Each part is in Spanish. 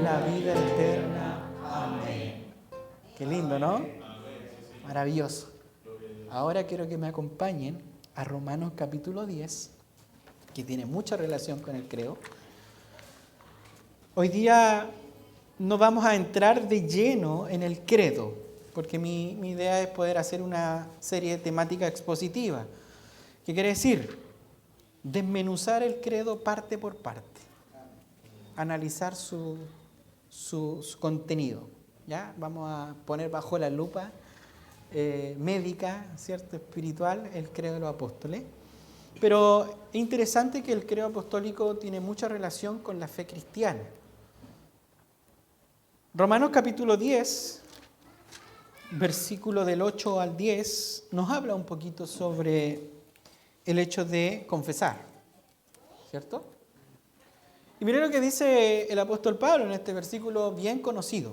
la vida eterna. Amén. Qué lindo, ¿no? Maravilloso. Ahora quiero que me acompañen a Romanos capítulo 10, que tiene mucha relación con el credo. Hoy día no vamos a entrar de lleno en el credo, porque mi idea es poder hacer una serie de temática expositiva. ¿Qué quiere decir? Desmenuzar el credo parte por parte. Analizar su contenido. ¿Ya? Vamos a poner bajo la lupa médica, ¿cierto? Espiritual, el credo de los apóstoles. Pero es interesante que el credo apostólico tiene mucha relación con la fe cristiana. Romanos capítulo 10, versículo del 8 al 10, nos habla un poquito sobre el hecho de confesar, ¿cierto? Y miren lo que dice el apóstol Pablo en este versículo bien conocido.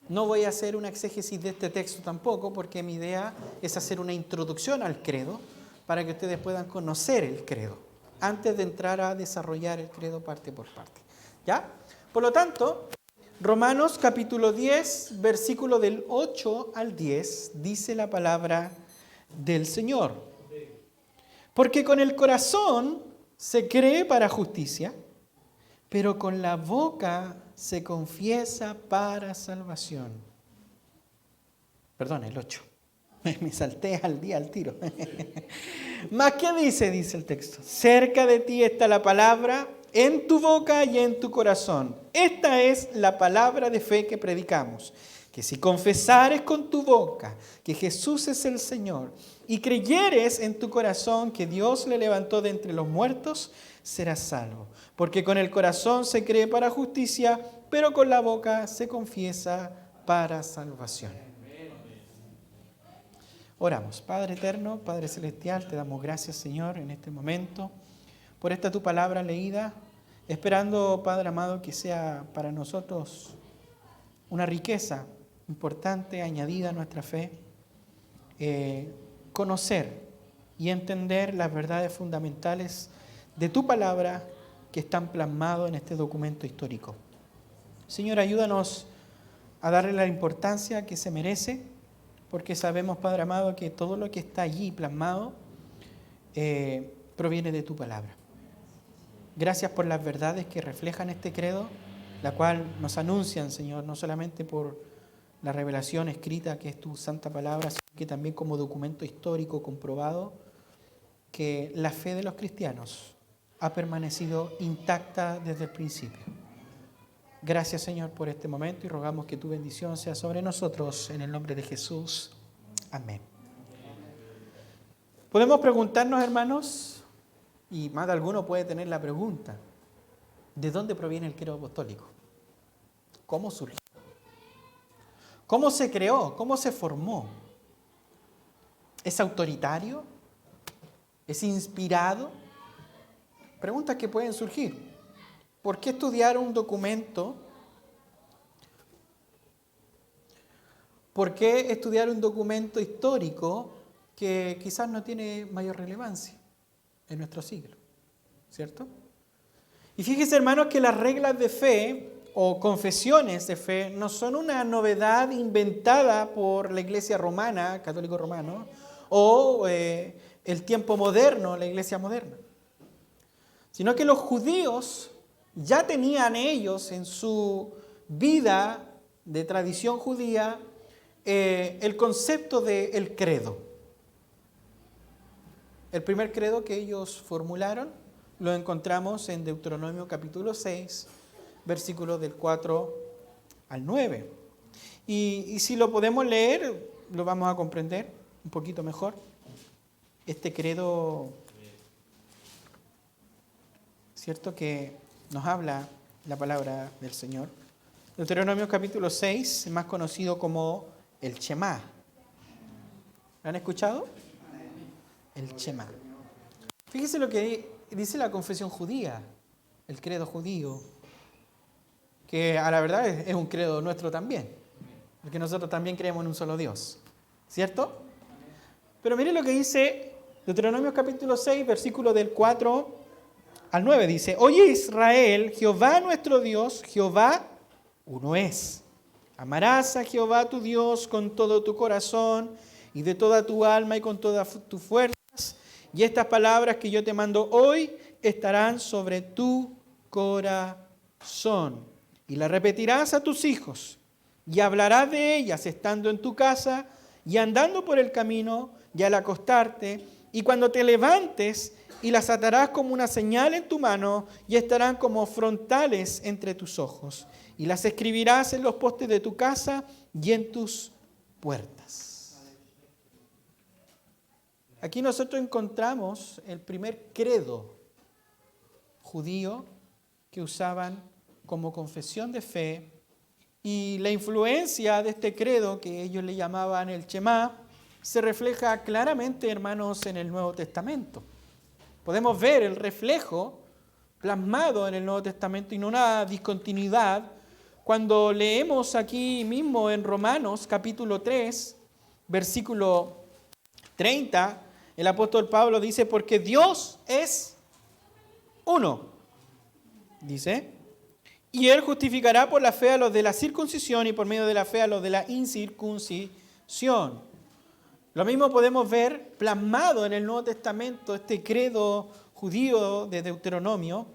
No voy a hacer una exégesis de este texto tampoco, porque mi idea es hacer una introducción al credo para que ustedes puedan conocer el credo, antes de entrar a desarrollar el credo parte por parte. ¿Ya? Por lo tanto, Romanos capítulo 10, versículo del 8 al 10, dice la palabra del Señor. Porque con el corazón se cree para justicia, pero con la boca se confiesa para salvación. Perdón, el 8. Me salté al tiro. ¿Más qué dice? Dice el texto. Cerca de ti está la palabra, en tu boca y en tu corazón. Esta es la palabra de fe que predicamos. Que si confesares con tu boca que Jesús es el Señor y creyeres en tu corazón que Dios le levantó de entre los muertos, serás salvo. Porque con el corazón se cree para justicia, pero con la boca se confiesa para salvación. Oramos. Padre eterno, Padre celestial, te damos gracias, Señor, en este momento, por esta tu palabra leída, esperando, Padre amado, que sea para nosotros una riqueza importante, añadida a nuestra fe, conocer y entender las verdades fundamentales de tu palabra que están plasmadas en este documento histórico. Señor, ayúdanos a darle la importancia que se merece, porque sabemos, Padre amado, que todo lo que está allí plasmado proviene de tu palabra. Gracias por las verdades que reflejan este credo, la cual nos anuncian, Señor, no solamente por la revelación escrita que es tu santa palabra, sino que también como documento histórico comprobado que la fe de los cristianos ha permanecido intacta desde el principio. Gracias, Señor, por este momento y rogamos que tu bendición sea sobre nosotros en el nombre de Jesús. Amén. Podemos preguntarnos, hermanos, y más de alguno puede tener la pregunta, ¿de dónde proviene el credo apostólico? ¿Cómo surgió? ¿Cómo se creó? ¿Cómo se formó? ¿Es autoritario? ¿Es inspirado? Preguntas que pueden surgir. ¿Por qué estudiar un documento? ¿Por qué estudiar un documento histórico que quizás no tiene mayor relevancia en nuestro siglo? ¿Cierto? Y fíjense, hermanos, que las reglas de fe o confesiones de fe no son una novedad inventada por la Iglesia romana, católico romano, o el tiempo moderno, la Iglesia moderna, sino que los judíos ya tenían ellos en su vida de tradición judía el concepto del credo. El primer credo que ellos formularon lo encontramos en Deuteronomio capítulo 6, versículos del 4 al 9. Y si lo podemos leer, lo vamos a comprender un poquito mejor. Este credo, ¿cierto?, que nos habla la palabra del Señor. Deuteronomio capítulo 6, más conocido como el Shema. ¿Lo han escuchado? El Shema. Fíjese lo que dice la confesión judía, el credo judío, que a la verdad es un credo nuestro también, porque nosotros también creemos en un solo Dios, ¿cierto? Pero miren lo que dice Deuteronomio capítulo 6, versículo del 4 al 9 dice, oye Israel, Jehová nuestro Dios, Jehová uno es. Amarás a Jehová tu Dios con todo tu corazón y de toda tu alma y con todas tus fuerzas. Y estas palabras que yo te mando hoy estarán sobre tu corazón. Y las repetirás a tus hijos y hablarás de ellas estando en tu casa y andando por el camino y al acostarte y cuando te levantes, y las atarás como una señal en tu mano y estarán como frontales entre tus ojos. Y las escribirás en los postes de tu casa y en tus puertas. Aquí nosotros encontramos el primer credo judío que usaban como confesión de fe, y la influencia de este credo que ellos le llamaban el Shema se refleja claramente, hermanos, en el Nuevo Testamento. Podemos ver el reflejo plasmado en el Nuevo Testamento y no una discontinuidad cuando leemos aquí mismo en Romanos capítulo 3, versículo 30, el apóstol Pablo dice, porque Dios es uno, dice, y Él justificará por la fe a los de la circuncisión y por medio de la fe a los de la incircuncisión. Lo mismo podemos ver plasmado en el Nuevo Testamento, este credo judío de Deuteronomio,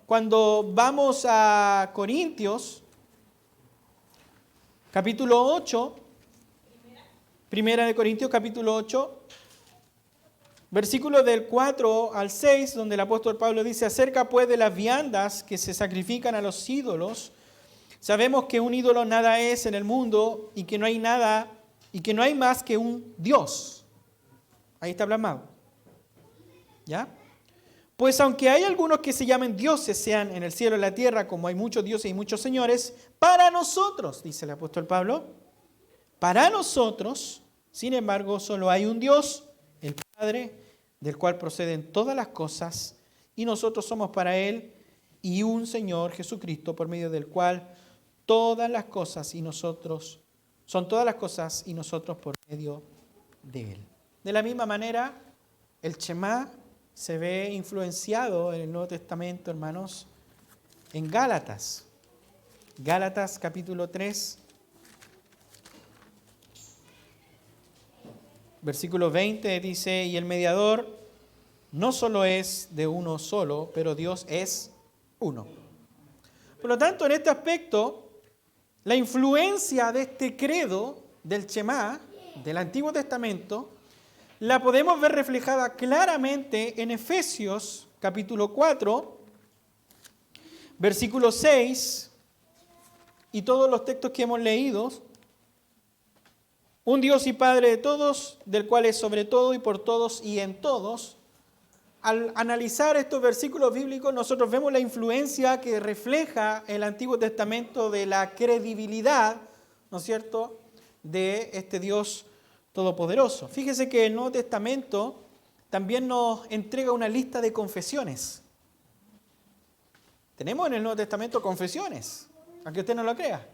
cuando vamos a Corintios, capítulo 8, Primera de Corintios, capítulo 8, versículos del 4 al 6, donde el apóstol Pablo dice, acerca pues de las viandas que se sacrifican a los ídolos, sabemos que un ídolo nada es en el mundo y que no hay nada y que no hay más que un Dios. Ahí está plasmado. ¿Ya? Pues aunque hay algunos que se llamen dioses, sean en el cielo y en la tierra, como hay muchos dioses y muchos señores, para nosotros, dice el apóstol Pablo, para nosotros, sin embargo, solo hay un Dios, el Padre, del cual proceden todas las cosas, y nosotros somos para Él, y un Señor, Jesucristo, por medio del cual todas las cosas y nosotros son todas las cosas y nosotros por medio de Él. De la misma manera, el Shema se ve influenciado en el Nuevo Testamento, hermanos, en Gálatas. Gálatas capítulo 3, versículo 20 dice, y el mediador no solo es de uno solo, pero Dios es uno. Por lo tanto, en este aspecto, la influencia de este credo del Shema, del Antiguo Testamento, la podemos ver reflejada claramente en Efesios capítulo 4, versículo 6, y todos los textos que hemos leído. Un Dios y Padre de todos, del cual es sobre todo y por todos y en todos. Al analizar estos versículos bíblicos, nosotros vemos la influencia que refleja el Antiguo Testamento de la credibilidad, ¿no es cierto?, de este Dios todopoderoso. Fíjese que el Nuevo Testamento también nos entrega una lista de confesiones. Tenemos en el Nuevo Testamento confesiones, aunque usted no lo crea.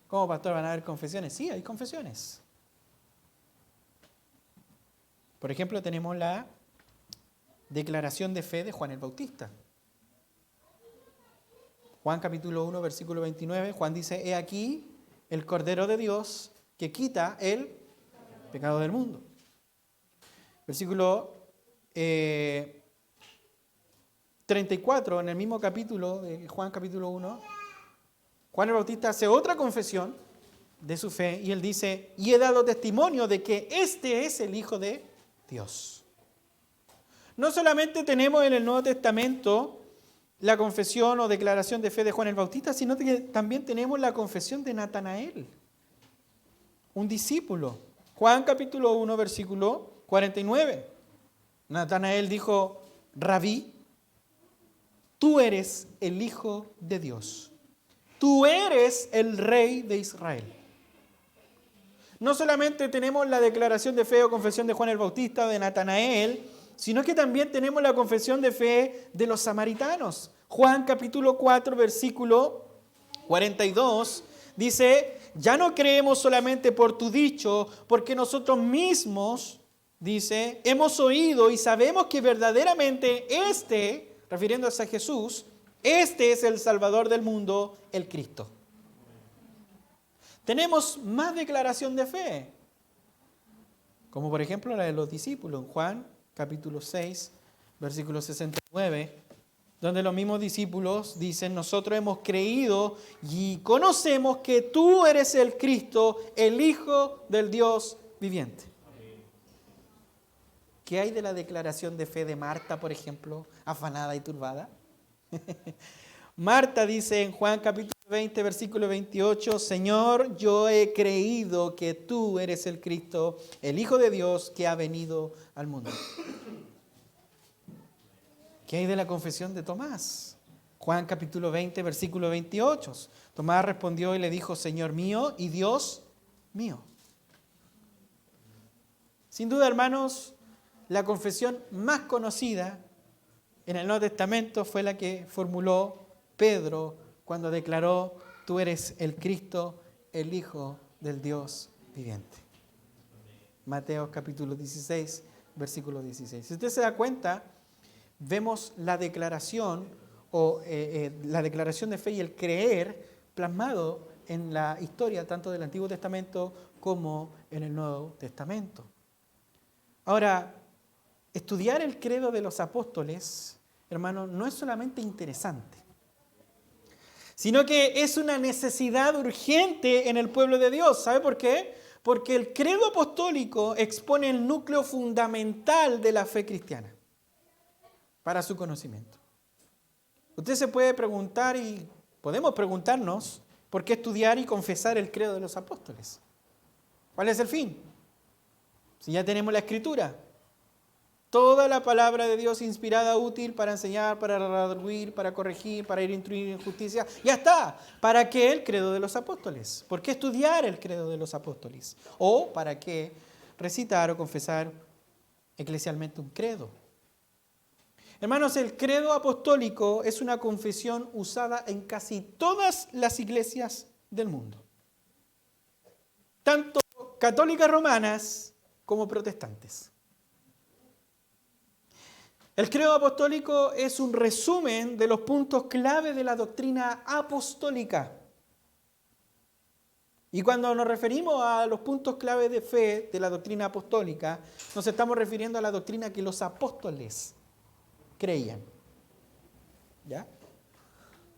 ¿Cómo, pastor, van a haber confesiones? Sí, hay confesiones. Por ejemplo, tenemos la declaración de fe de Juan el Bautista. Juan capítulo 1, versículo 29, Juan dice, he aquí el Cordero de Dios que quita el pecado del mundo. Versículo 34, en el mismo capítulo de Juan capítulo 1, Juan el Bautista hace otra confesión de su fe y él dice, y he dado testimonio de que este es el Hijo de Dios. No solamente tenemos en el Nuevo Testamento la confesión o declaración de fe de Juan el Bautista, sino que también tenemos la confesión de Natanael, un discípulo. Juan capítulo 1, versículo 49. Natanael dijo, Rabí, tú eres el Hijo de Dios. Tú eres el Rey de Israel. No solamente tenemos la declaración de fe o confesión de Juan el Bautista o de Natanael, sino que también tenemos la confesión de fe de los samaritanos. Juan capítulo 4, versículo 42, dice, ya no creemos solamente por tu dicho, porque nosotros mismos, dice, hemos oído y sabemos que verdaderamente este refiriéndose a Jesús, este es el Salvador del mundo, el Cristo. Tenemos más declaración de fe, como por ejemplo la de los discípulos, en Juan capítulo 6, versículo 69, donde los mismos discípulos dicen, nosotros hemos creído y conocemos que tú eres el Cristo, el Hijo del Dios viviente. ¿Qué hay de la declaración de fe de Marta, por ejemplo, afanada y turbada? Marta dice en Juan capítulo 20, versículo 28, Señor, yo he creído que tú eres el Cristo, el Hijo de Dios que ha venido al mundo. ¿Qué hay de la confesión de Tomás? Juan capítulo 20, versículo 28. Tomás respondió y le dijo, Señor mío y Dios mío. Sin duda, hermanos, la confesión más conocida en el Nuevo Testamento fue la que formuló Pedro cuando declaró, tú eres el Cristo, el Hijo del Dios viviente. Mateo capítulo 16, versículo 16. Si usted se da cuenta, vemos la declaración la declaración de fe y el creer plasmado en la historia tanto del Antiguo Testamento como en el Nuevo Testamento. Ahora, estudiar el credo de los apóstoles, hermanos, no es solamente interesante, sino que es una necesidad urgente en el pueblo de Dios. ¿Sabe por qué? Porque el credo apostólico expone el núcleo fundamental de la fe cristiana para su conocimiento. Usted se puede preguntar y podemos preguntarnos por qué estudiar y confesar el credo de los apóstoles. ¿Cuál es el fin? Si ya tenemos la Escritura, toda la palabra de Dios inspirada, útil para enseñar, para redarguir, para corregir, para ir a instruir en justicia, ya está. ¿Para qué el credo de los apóstoles? ¿Por qué estudiar el credo de los apóstoles? ¿O para qué recitar o confesar eclesialmente un credo? Hermanos, el credo apostólico es una confesión usada en casi todas las iglesias del mundo, tanto católicas romanas como protestantes. El credo apostólico es un resumen de los puntos clave de la doctrina apostólica. Y cuando nos referimos a los puntos clave de fe de la doctrina apostólica, nos estamos refiriendo a la doctrina que los apóstoles creían. ¿Ya?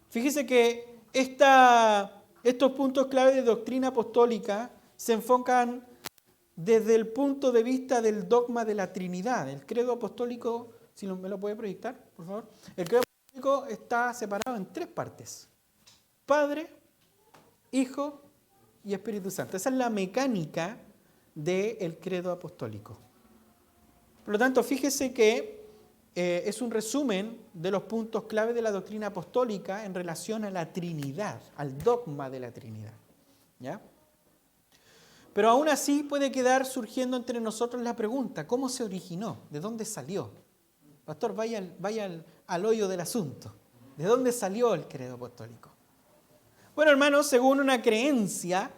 Fíjese que estos puntos clave de doctrina apostólica se enfocan desde el punto de vista del dogma de la Trinidad. El credo apostólico, si me lo puede proyectar, por favor. El credo apostólico está separado en 3 partes: Padre, Hijo y Espíritu Santo. Esa es la mecánica del credo apostólico. Por lo tanto, fíjese que es un resumen de los puntos clave de la doctrina apostólica en relación a la Trinidad, al dogma de la Trinidad. ¿Ya? Pero aún así puede quedar surgiendo entre nosotros la pregunta, ¿cómo se originó? ¿De dónde salió? Pastor, vaya al hoyo del asunto. ¿De dónde salió el credo apostólico? Bueno, hermanos, según una creencia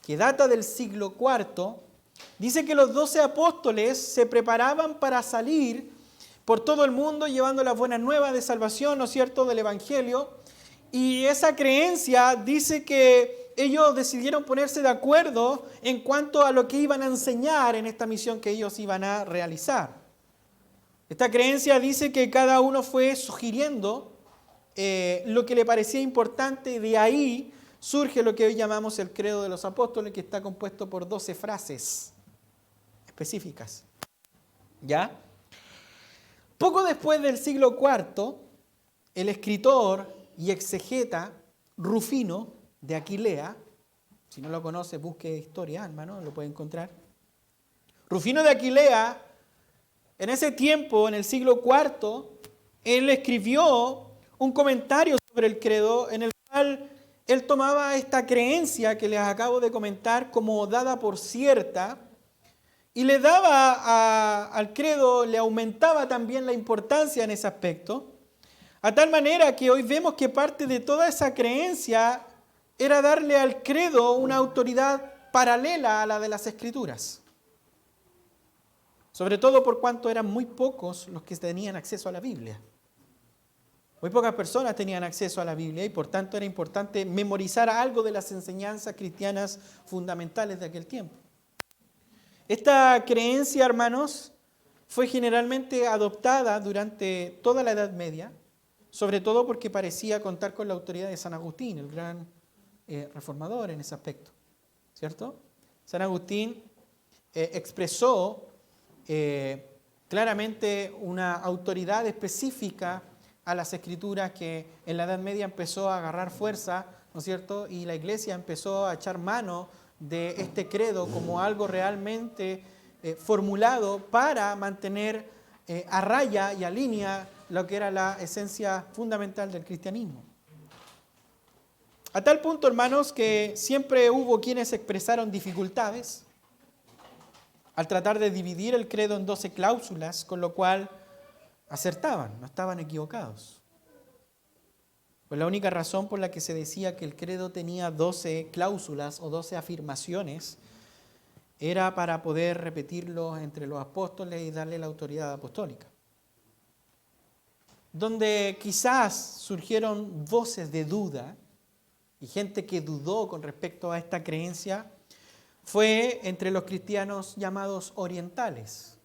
que data del siglo IV, dice que los 12 apóstoles se preparaban para salir por todo el mundo llevando las buenas nuevas de salvación, ¿no es cierto?, del Evangelio. Y esa creencia dice que ellos decidieron ponerse de acuerdo en cuanto a lo que iban a enseñar en esta misión que ellos iban a realizar. Esta creencia dice que cada uno fue sugiriendo lo que le parecía importante, y de ahí surge lo que hoy llamamos el credo de los apóstoles, que está compuesto por 12 frases específicas. ¿Ya? Poco después del siglo IV, el escritor y exegeta Rufino de Aquilea, si no lo conoce, busque historia, hermano, lo puede encontrar. Rufino de Aquilea, en ese tiempo, en el siglo IV, él escribió un comentario sobre el credo en el cual él tomaba esta creencia que les acabo de comentar como dada por cierta y le daba al credo, le aumentaba también la importancia en ese aspecto, a tal manera que hoy vemos que parte de toda esa creencia era darle al credo una autoridad paralela a la de las Escrituras. Sobre todo por cuanto eran muy pocos los que tenían acceso a la Biblia. Muy pocas personas tenían acceso a la Biblia y por tanto era importante memorizar algo de las enseñanzas cristianas fundamentales de aquel tiempo. Esta creencia, hermanos, fue generalmente adoptada durante toda la Edad Media, sobre todo porque parecía contar con la autoridad de San Agustín, el gran reformador en ese aspecto, ¿cierto? San Agustín expresó claramente una autoridad específica a las Escrituras que en la Edad Media empezó a agarrar fuerza, ¿no es cierto? Y la Iglesia empezó a echar mano de este credo como algo realmente formulado para mantener a raya y a línea lo que era la esencia fundamental del cristianismo. A tal punto, hermanos, que siempre hubo quienes expresaron dificultades al tratar de dividir el credo en 12 cláusulas, con lo cual acertaban, no estaban equivocados. Pues la única razón por la que se decía que el credo tenía 12 cláusulas o 12 afirmaciones era para poder repetirlo entre los apóstoles y darle la autoridad apostólica. Donde quizás surgieron voces de duda y gente que dudó con respecto a esta creencia fue entre los cristianos llamados orientales.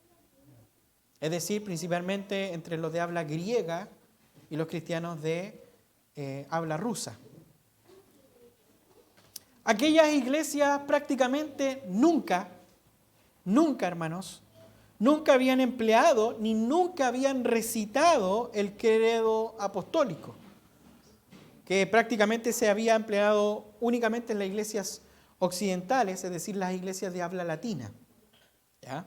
Es decir, principalmente entre los de habla griega y los cristianos de habla rusa. Aquellas iglesias prácticamente nunca, hermanos, nunca habían empleado ni nunca habían recitado el credo apostólico, que prácticamente se había empleado únicamente en las iglesias occidentales, es decir, las iglesias de habla latina. ¿Ya?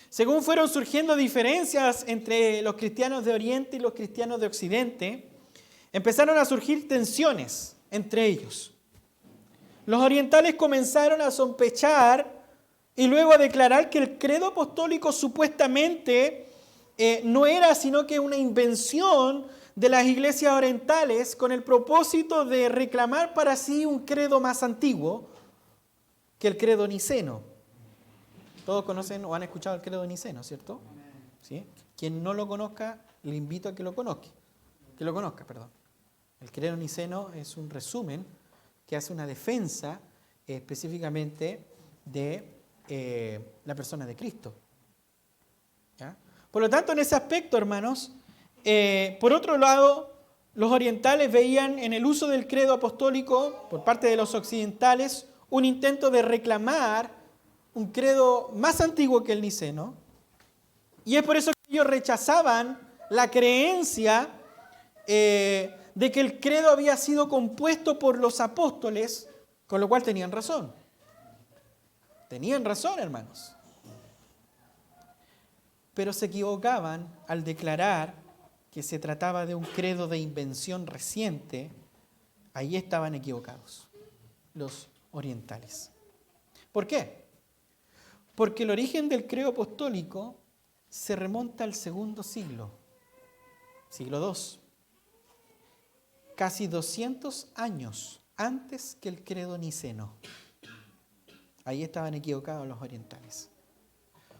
Según fueron surgiendo diferencias entre los cristianos de Oriente y los cristianos de Occidente, empezaron a surgir tensiones entre ellos. Los orientales comenzaron a sospechar y luego a declarar que el credo apostólico supuestamente no era sino que una invención de las iglesias orientales con el propósito de reclamar para sí un credo más antiguo que el credo niceno. Todos conocen o han escuchado el credo niceno, ¿cierto? ¿Sí? Quien no lo conozca, le invito a que lo conozca. El credo niceno es un resumen que hace una defensa específicamente de la persona de Cristo. ¿Ya? Por lo tanto, en ese aspecto, hermanos, por otro lado, los orientales veían en el uso del credo apostólico por parte de los occidentales un intento de reclamar un credo más antiguo que el niceno, y es por eso que ellos rechazaban la creencia de que el credo había sido compuesto por los apóstoles, con lo cual tenían razón. Tenían razón, hermanos. Pero se equivocaban al declarar que se trataba de un credo de invención reciente. Ahí estaban equivocados los orientales. ¿Por qué? Porque el origen del credo apostólico se remonta al segundo siglo, siglo II, casi 200 años antes que el credo niceno. Ahí estaban equivocados los orientales.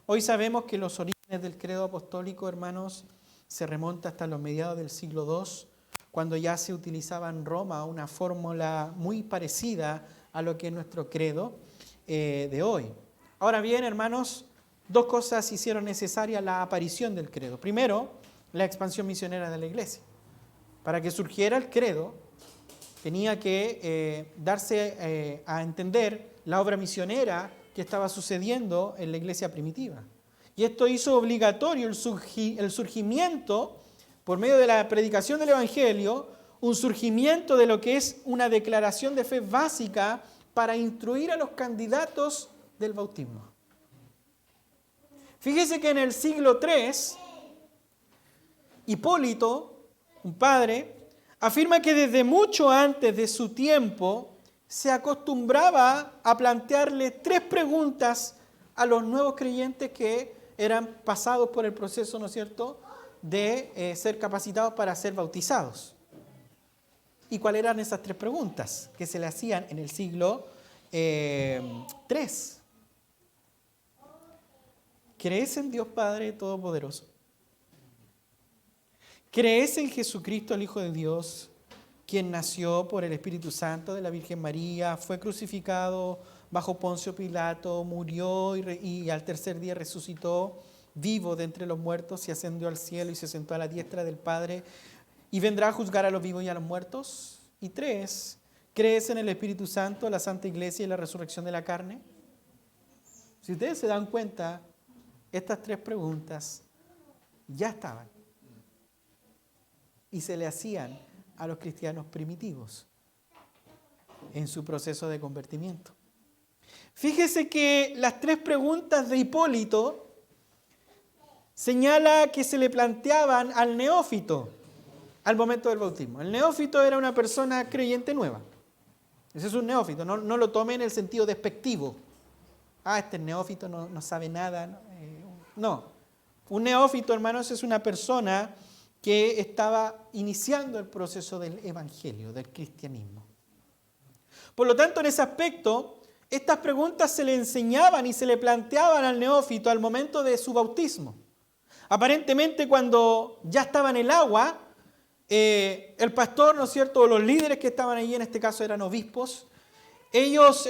Hoy sabemos que los orígenes del credo apostólico, hermanos, se remonta hasta los mediados del siglo II, cuando ya se utilizaba en Roma una fórmula muy parecida a lo que es nuestro credo de hoy. Ahora bien, hermanos, dos cosas hicieron necesaria la aparición del credo. Primero, la expansión misionera de la iglesia. Para que surgiera el credo, tenía que darse a entender la obra misionera que estaba sucediendo en la iglesia primitiva. Y esto hizo obligatorio el surgimiento, por medio de la predicación del Evangelio, un surgimiento de lo que es una declaración de fe básica para instruir a los candidatos del bautismo. Fíjese que en el siglo III, Hipólito, un padre, afirma que desde mucho antes de su tiempo se acostumbraba a plantearle 3 preguntas a los nuevos creyentes que eran pasados por el proceso, ¿no es cierto?, de ser capacitados para ser bautizados. ¿Y cuáles eran esas 3 preguntas que se le hacían en el siglo III? ¿Crees en Dios Padre Todopoderoso? ¿Crees en Jesucristo, el Hijo de Dios, quien nació por el Espíritu Santo de la Virgen María, fue crucificado bajo Poncio Pilato, murió y al tercer día resucitó vivo de entre los muertos y ascendió al cielo y se sentó a la diestra del Padre y vendrá a juzgar a los vivos y a los muertos? Y 3, ¿crees en el Espíritu Santo, la Santa Iglesia y la resurrección de la carne? Si ustedes se dan cuenta, estas 3 preguntas ya estaban y se le hacían a los cristianos primitivos en su proceso de convertimiento. Fíjese que las 3 preguntas de Hipólito señala que se le planteaban al neófito al momento del bautismo. El neófito era una persona creyente nueva. Ese es un neófito, no lo tome en el sentido despectivo. Este neófito no sabe nada. No. Un neófito, hermanos, es una persona que estaba iniciando el proceso del evangelio, del cristianismo. Por lo tanto, en ese aspecto, estas preguntas se le enseñaban y se le planteaban al neófito al momento de su bautismo. Aparentemente, cuando ya estaba en el agua, el pastor, ¿no es cierto?, o los líderes que estaban allí, en este caso eran obispos, ellos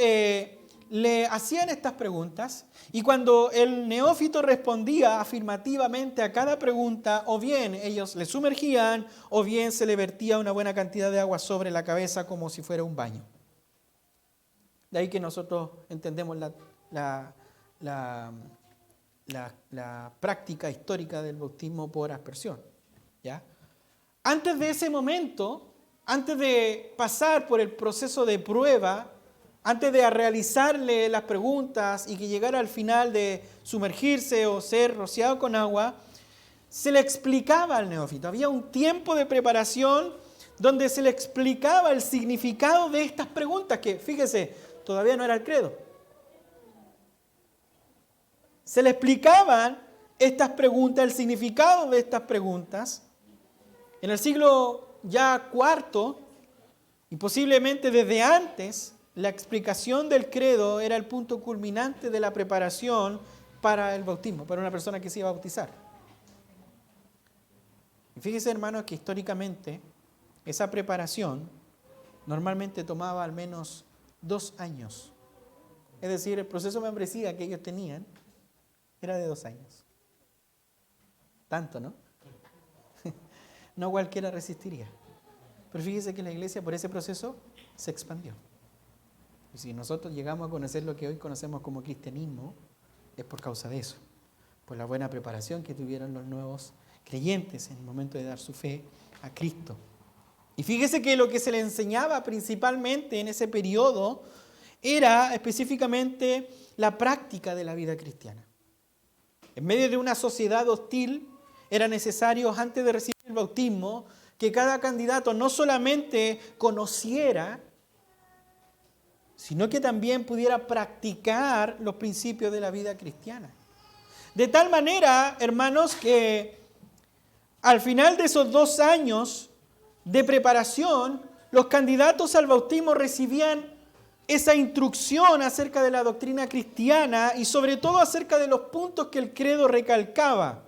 le hacían estas preguntas y cuando el neófito respondía afirmativamente a cada pregunta, o bien ellos le sumergían o bien se le vertía una buena cantidad de agua sobre la cabeza como si fuera un baño. De ahí que nosotros entendemos la práctica histórica del bautismo por aspersión, ¿ya? Antes de ese momento, antes de pasar por el proceso de prueba, antes de realizarle las preguntas y que llegara al final de sumergirse o ser rociado con agua, se le explicaba al neófito. Había un tiempo de preparación donde se le explicaba el significado de estas preguntas, que fíjese, todavía no era el credo. Se le explicaban estas preguntas, el significado de estas preguntas. En el siglo ya IV, y posiblemente desde antes, la explicación del credo era el punto culminante de la preparación para el bautismo, para una persona que se iba a bautizar. Y fíjese, hermanos, que históricamente esa preparación normalmente tomaba al menos 2 años. Es decir, el proceso de membresía que ellos tenían era de 2 años. Tanto, ¿no? No cualquiera resistiría. Pero fíjese que la iglesia por ese proceso se expandió. Y si nosotros llegamos a conocer lo que hoy conocemos como cristianismo, es por causa de eso, por la buena preparación que tuvieron los nuevos creyentes en el momento de dar su fe a Cristo. Y fíjese que lo que se le enseñaba principalmente en ese periodo era específicamente la práctica de la vida cristiana. En medio de una sociedad hostil, era necesario, antes de recibir el bautismo, que cada candidato no solamente conociera, sino que también pudiera practicar los principios de la vida cristiana. De tal manera, hermanos, que al final de esos 2 años de preparación, los candidatos al bautismo recibían esa instrucción acerca de la doctrina cristiana y sobre todo acerca de los puntos que el credo recalcaba.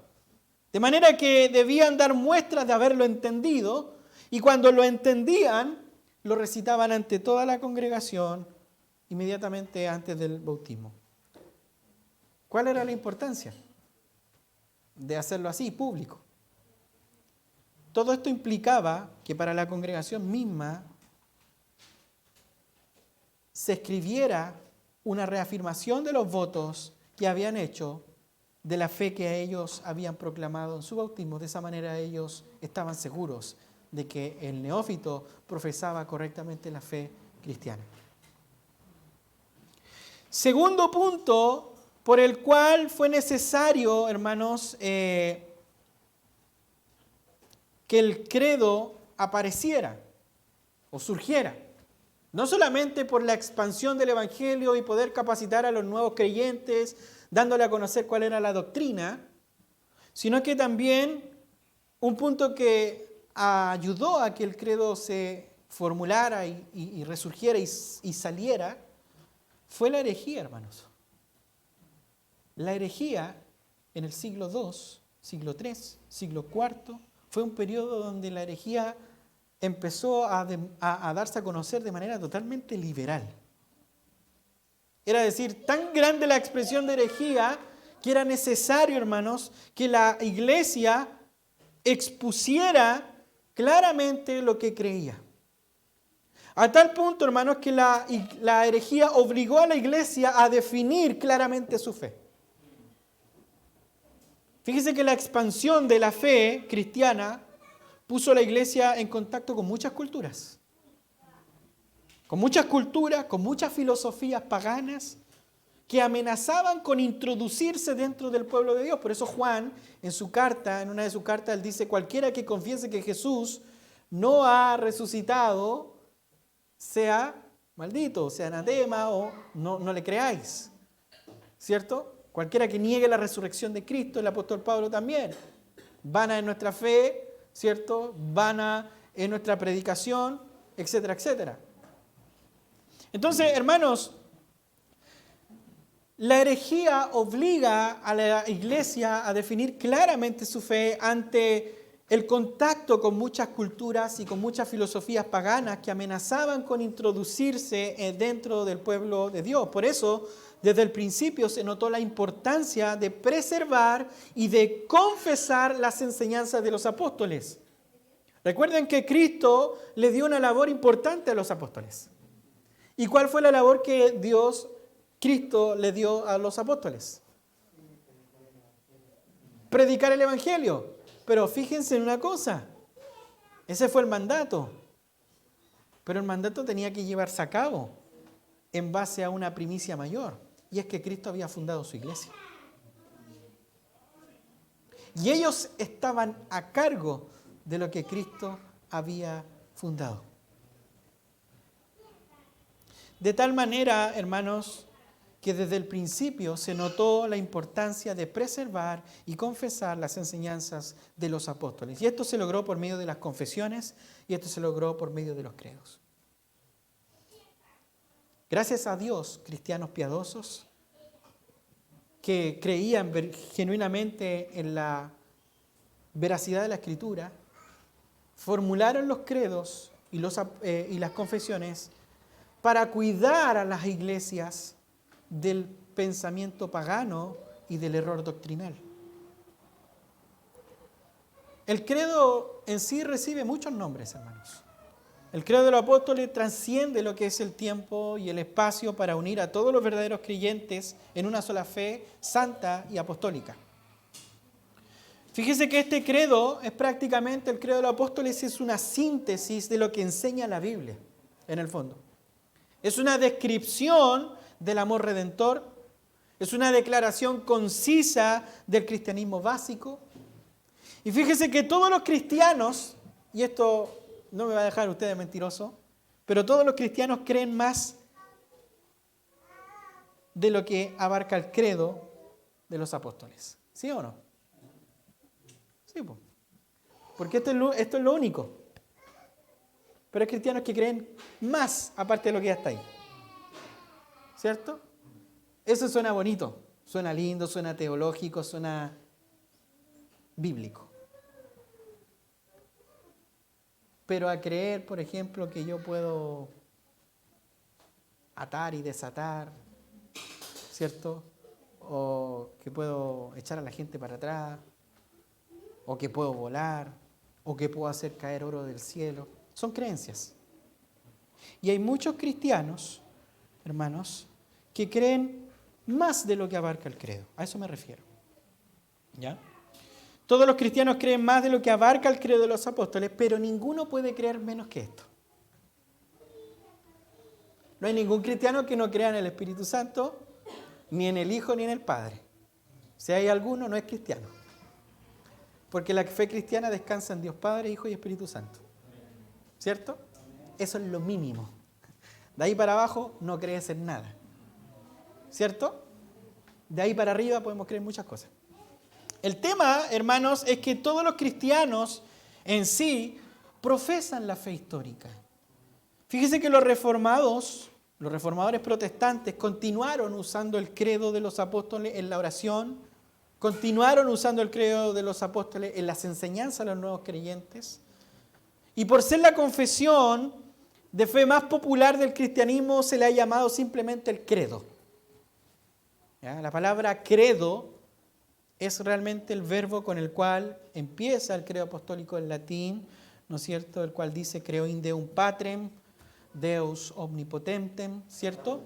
De manera que debían dar muestras de haberlo entendido y cuando lo entendían, lo recitaban ante toda la congregación inmediatamente antes del bautismo. ¿Cuál era la importancia de hacerlo así, público? Todo esto implicaba que para la congregación misma se escribiera una reafirmación de los votos que habían hecho de la fe que ellos habían proclamado en su bautismo. De esa manera ellos estaban seguros de que el neófito profesaba correctamente la fe cristiana. Segundo punto por el cual fue necesario, hermanos, que el credo apareciera o surgiera. No solamente por la expansión del evangelio y poder capacitar a los nuevos creyentes, dándole a conocer cuál era la doctrina, sino que también un punto que ayudó a que el credo se formulara y resurgiera y saliera, fue la herejía, hermanos. La herejía en el siglo II, siglo III, siglo IV, fue un periodo donde la herejía empezó a darse a conocer de manera totalmente liberal. Era decir, tan grande la expresión de herejía que era necesario, hermanos, que la iglesia expusiera claramente lo que creía. A tal punto, hermanos, que la herejía obligó a la iglesia a definir claramente su fe. Fíjese que la expansión de la fe cristiana puso a la iglesia en contacto con muchas culturas. Con muchas filosofías paganas que amenazaban con introducirse dentro del pueblo de Dios. Por eso Juan, en una de sus cartas, él dice, cualquiera que confiese que Jesús no ha resucitado, sea maldito, sea anatema o no le creáis. ¿Cierto? Cualquiera que niegue la resurrección de Cristo, el apóstol Pablo también. Vana en nuestra fe, ¿cierto? Vana en nuestra predicación, etcétera, etcétera. Entonces, hermanos, la herejía obliga a la iglesia a definir claramente su fe ante el contacto con muchas culturas y con muchas filosofías paganas que amenazaban con introducirse dentro del pueblo de Dios. Por eso, desde el principio se notó la importancia de preservar y de confesar las enseñanzas de los apóstoles. Recuerden que Cristo le dio una labor importante a los apóstoles. ¿Y cuál fue la labor que Cristo le dio a los apóstoles? Predicar el evangelio. Pero fíjense en una cosa, ese fue el mandato. Pero el mandato tenía que llevarse a cabo en base a una primicia mayor. Y es que Cristo había fundado su iglesia. Y ellos estaban a cargo de lo que Cristo había fundado. De tal manera, hermanos, que desde el principio se notó la importancia de preservar y confesar las enseñanzas de los apóstoles. Y esto se logró por medio de las confesiones y esto se logró por medio de los credos. Gracias a Dios, cristianos piadosos que creían genuinamente en la veracidad de la Escritura, formularon los credos y las confesiones para cuidar a las iglesias del pensamiento pagano y del error doctrinal. El credo en sí recibe muchos nombres, hermanos. El credo de los apóstoles trasciende lo que es el tiempo y el espacio para unir a todos los verdaderos creyentes en una sola fe santa y apostólica. Fíjese que este credo es prácticamente, el credo de los apóstoles es una síntesis de lo que enseña la Biblia, en el fondo. Es una descripción del amor redentor, es una declaración concisa del cristianismo básico. Y fíjese que todos los cristianos, y esto no me va a dejar ustedes mentiroso, pero todos los cristianos creen más de lo que abarca el credo de los apóstoles. ¿Sí o no? Sí, porque esto es lo único. Pero hay cristianos que creen más aparte de lo que ya está ahí. ¿Cierto? Eso suena bonito, suena lindo, suena teológico, suena bíblico. Pero a creer, por ejemplo, que yo puedo atar y desatar, ¿cierto? O que puedo echar a la gente para atrás, o que puedo volar, o que puedo hacer caer oro del cielo. Son creencias. Y hay muchos cristianos, hermanos, que creen más de lo que abarca el credo. A eso me refiero. ¿Ya? Todos los cristianos creen más de lo que abarca el credo de los apóstoles, pero ninguno puede creer menos que esto. No hay ningún cristiano que no crea en el Espíritu Santo, ni en el Hijo, ni en el Padre. Si hay alguno, no es cristiano. Porque la fe cristiana descansa en Dios Padre, Hijo y Espíritu Santo. ¿Cierto? Eso es lo mínimo. De ahí para abajo no crees en nada. ¿Cierto? De ahí para arriba podemos creer muchas cosas. El tema, hermanos, es que todos los cristianos en sí profesan la fe histórica. Fíjese que los reformadores protestantes continuaron usando el credo de los apóstoles en la oración, continuaron usando el credo de los apóstoles en las enseñanzas a los nuevos creyentes. Y por ser la confesión de fe más popular del cristianismo, se le ha llamado simplemente el credo. ¿Ya? La palabra credo es realmente el verbo con el cual empieza el credo apostólico en latín, ¿no es cierto? El cual dice creo in Deum Patrem, Deus omnipotentem, ¿cierto?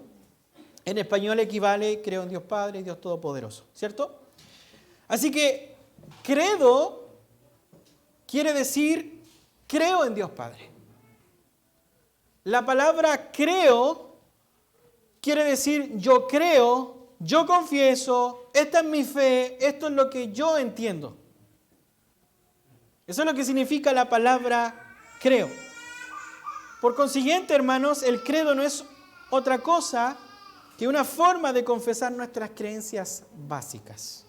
En español equivale creo en Dios Padre y Dios Todopoderoso, ¿cierto? Así que credo quiere decir creo en Dios Padre. La palabra creo quiere decir yo creo, yo confieso, esta es mi fe, esto es lo que yo entiendo. Eso es lo que significa la palabra creo. Por consiguiente, hermanos, el credo no es otra cosa que una forma de confesar nuestras creencias básicas.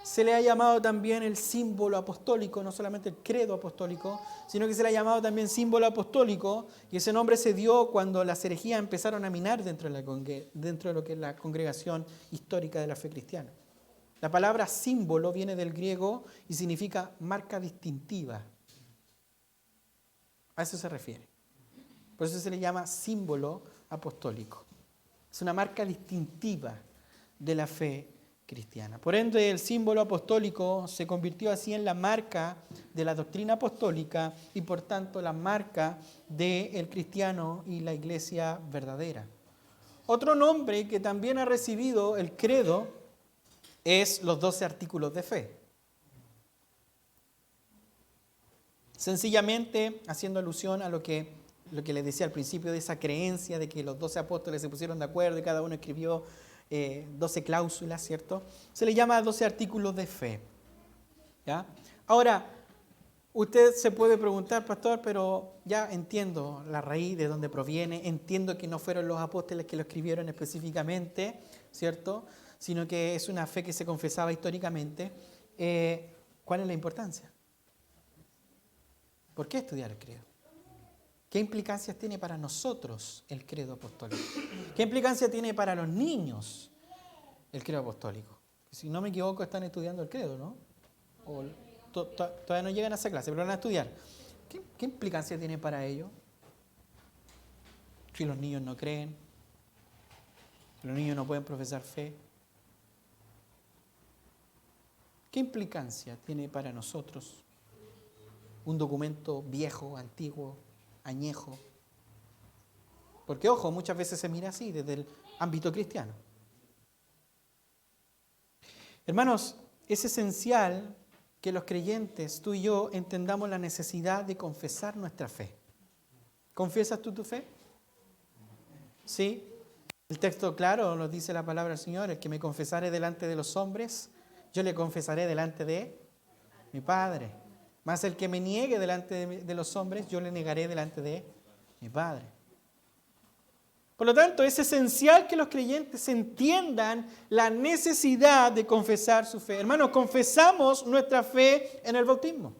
Se le ha llamado también el símbolo apostólico, no solamente el credo apostólico, sino que se le ha llamado también símbolo apostólico, y ese nombre se dio cuando las herejías empezaron a minar dentro de lo que es la congregación histórica de la fe cristiana. La palabra símbolo viene del griego y significa marca distintiva. A eso se refiere. Por eso se le llama símbolo apostólico. Es una marca distintiva de la fe cristiana. Por ende, el símbolo apostólico se convirtió así en la marca de la doctrina apostólica y por tanto la marca del cristiano y la iglesia verdadera. Otro nombre que también ha recibido el credo es los 12 artículos de fe. Sencillamente haciendo alusión a lo que les decía al principio de esa creencia de que los 12 apóstoles se pusieron de acuerdo y cada uno escribió 12 cláusulas, ¿cierto? Se le llama 12 artículos de fe. ¿Ya? Ahora, usted se puede preguntar, pastor, pero ya entiendo la raíz de dónde proviene, entiendo que no fueron los apóstoles que lo escribieron específicamente, ¿cierto? Sino que es una fe que se confesaba históricamente. ¿Cuál es la importancia? ¿Por qué estudiar el credo? ¿Qué implicancias tiene para nosotros el credo apostólico? ¿Qué implicancia tiene para los niños el credo apostólico? Si no me equivoco, están estudiando el credo, ¿no? O todavía no llegan a esa clase, pero van a estudiar. ¿Qué implicancia tiene para ellos? Si los niños no creen, si los niños no pueden profesar fe. ¿Qué implicancia tiene para nosotros un documento viejo, antiguo, añejo? Porque, ojo, muchas veces se mira así desde el ámbito cristiano. Hermanos, es esencial que los creyentes, tú y yo, entendamos la necesidad de confesar nuestra fe. ¿Confiesas tú tu fe? ¿Sí? El texto claro nos dice la palabra del Señor: el que me confesare delante de los hombres, yo le confesaré delante de mi Padre. Mas el que me niegue delante de los hombres, yo le negaré delante de mi Padre. Por lo tanto, es esencial que los creyentes entiendan la necesidad de confesar su fe. Hermanos, confesamos nuestra fe en el bautismo.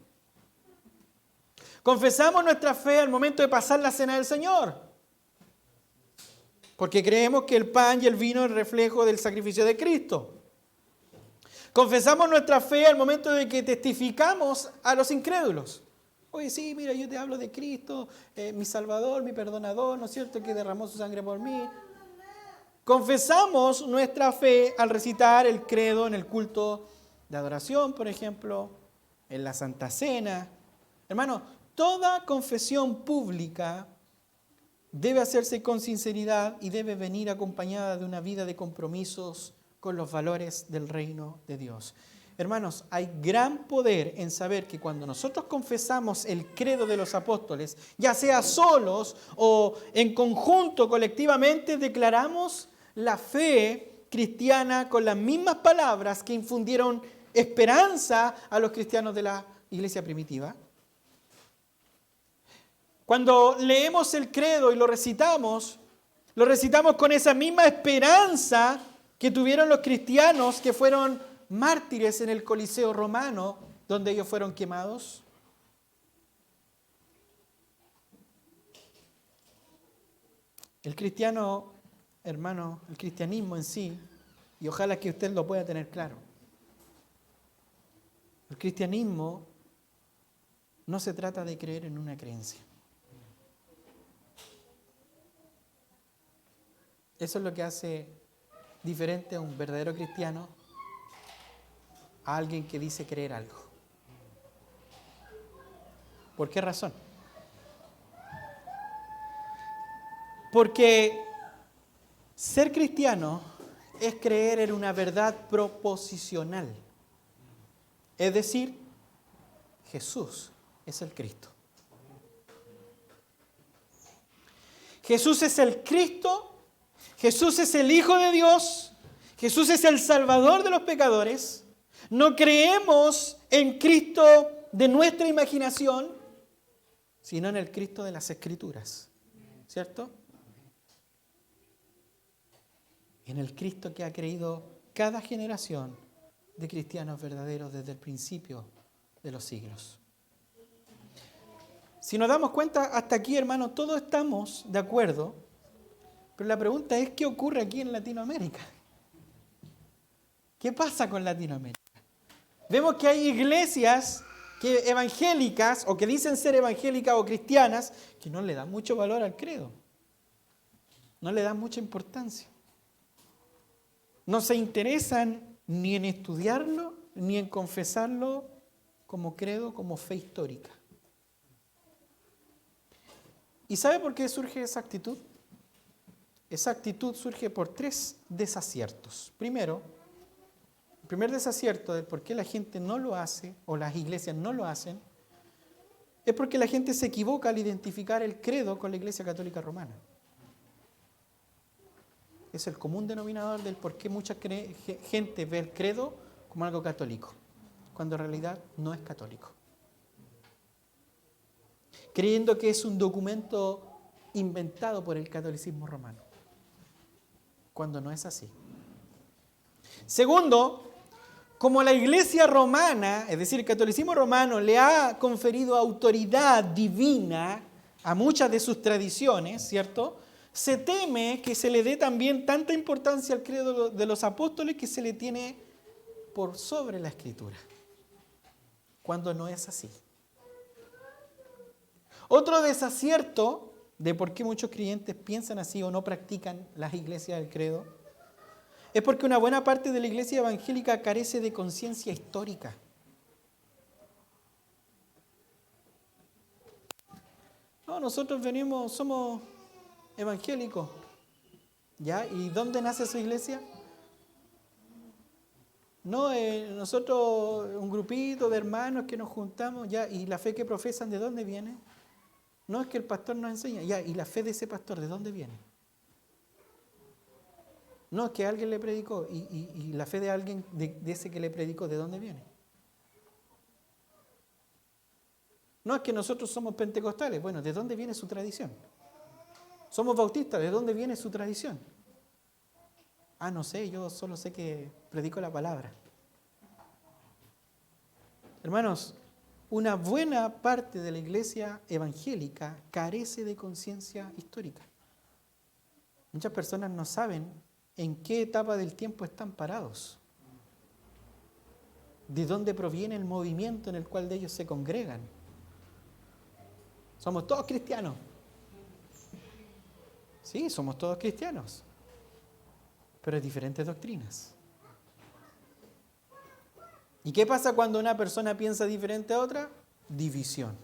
Confesamos nuestra fe al momento de pasar la cena del Señor. Porque creemos que el pan y el vino es el reflejo del sacrificio de Cristo. Confesamos nuestra fe al momento de que testificamos a los incrédulos. Oye, sí, mira, yo te hablo de Cristo, mi Salvador, mi Perdonador, ¿no es cierto?, que derramó su sangre por mí. Confesamos nuestra fe al recitar el credo en el culto de adoración, por ejemplo, en la Santa Cena. Hermano, toda confesión pública debe hacerse con sinceridad y debe venir acompañada de una vida de compromisos con los valores del reino de Dios. Hermanos, hay gran poder en saber que cuando nosotros confesamos el credo de los apóstoles, ya sea solos o en conjunto, colectivamente, declaramos la fe cristiana con las mismas palabras que infundieron esperanza a los cristianos de la iglesia primitiva. Cuando leemos el credo y lo recitamos con esa misma esperanza que tuvieron los cristianos que fueron mártires en el Coliseo romano, donde ellos fueron quemados. El cristiano, hermano, el cristianismo en sí, y ojalá que usted lo pueda tener claro, El cristianismo no se trata de creer en una creencia. Eso es lo que hace diferente a un verdadero cristiano a alguien que dice creer algo. ¿Por qué razón? Porque ser cristiano es creer en una verdad proposicional. Es decir, Jesús es el Cristo. Jesús es el Cristo, Jesús es el Hijo de Dios, Jesús es el Salvador de los pecadores. No creemos en Cristo de nuestra imaginación, sino en el Cristo de las Escrituras. ¿Cierto? En el Cristo que ha creído cada generación de cristianos verdaderos desde el principio de los siglos. Si nos damos cuenta, hasta aquí, hermanos, todos estamos de acuerdo, pero la pregunta es, ¿qué ocurre aquí en Latinoamérica? ¿Qué pasa con Latinoamérica? Vemos que hay iglesias evangélicas, o que dicen ser evangélicas o cristianas, que no le dan mucho valor al credo. No le dan mucha importancia. No se interesan ni en estudiarlo, ni en confesarlo como credo, como fe histórica. ¿Y sabe por qué surge esa actitud? Esa actitud surge por 3 desaciertos. Primero, el primer desacierto de por qué la gente no lo hace, o las iglesias no lo hacen, es porque la gente se equivoca al identificar el credo con la Iglesia Católica Romana. Es el común denominador del por qué mucha gente ve el credo como algo católico, cuando en realidad no es católico. Creyendo que es un documento inventado por el catolicismo romano, cuando no es así. Segundo, como la Iglesia romana, es decir, el catolicismo romano, le ha conferido autoridad divina a muchas de sus tradiciones, ¿cierto?, se teme que se le dé también tanta importancia al credo de los apóstoles que se le tiene por sobre la Escritura, cuando no es así. Otro desacierto de por qué muchos creyentes piensan así o no practican las iglesias del credo es porque una buena parte de la iglesia evangélica carece de conciencia histórica. No, nosotros somos evangélicos. ¿Ya? ¿Y dónde nace su iglesia? No, nosotros, un grupito de hermanos que nos juntamos, ¿ya? ¿Y la fe que profesan de dónde viene? No, es que el pastor nos enseña, ¿ya? ¿Y la fe de ese pastor de dónde viene? No, es que alguien le predicó, ¿y la fe de alguien, de ese que le predicó, de dónde viene? No, es que nosotros somos pentecostales, bueno, ¿de dónde viene su tradición? Somos bautistas, ¿de dónde viene su tradición? Ah, no sé, yo solo sé que predico la palabra. Hermanos, una buena parte de la iglesia evangélica carece de conciencia histórica. Muchas personas no saben en qué etapa del tiempo están parados, de dónde proviene el movimiento en el cual ellos se congregan. Somos todos cristianos. Sí, somos todos cristianos, pero diferentes doctrinas. ¿Y qué pasa cuando una persona piensa diferente a otra? División.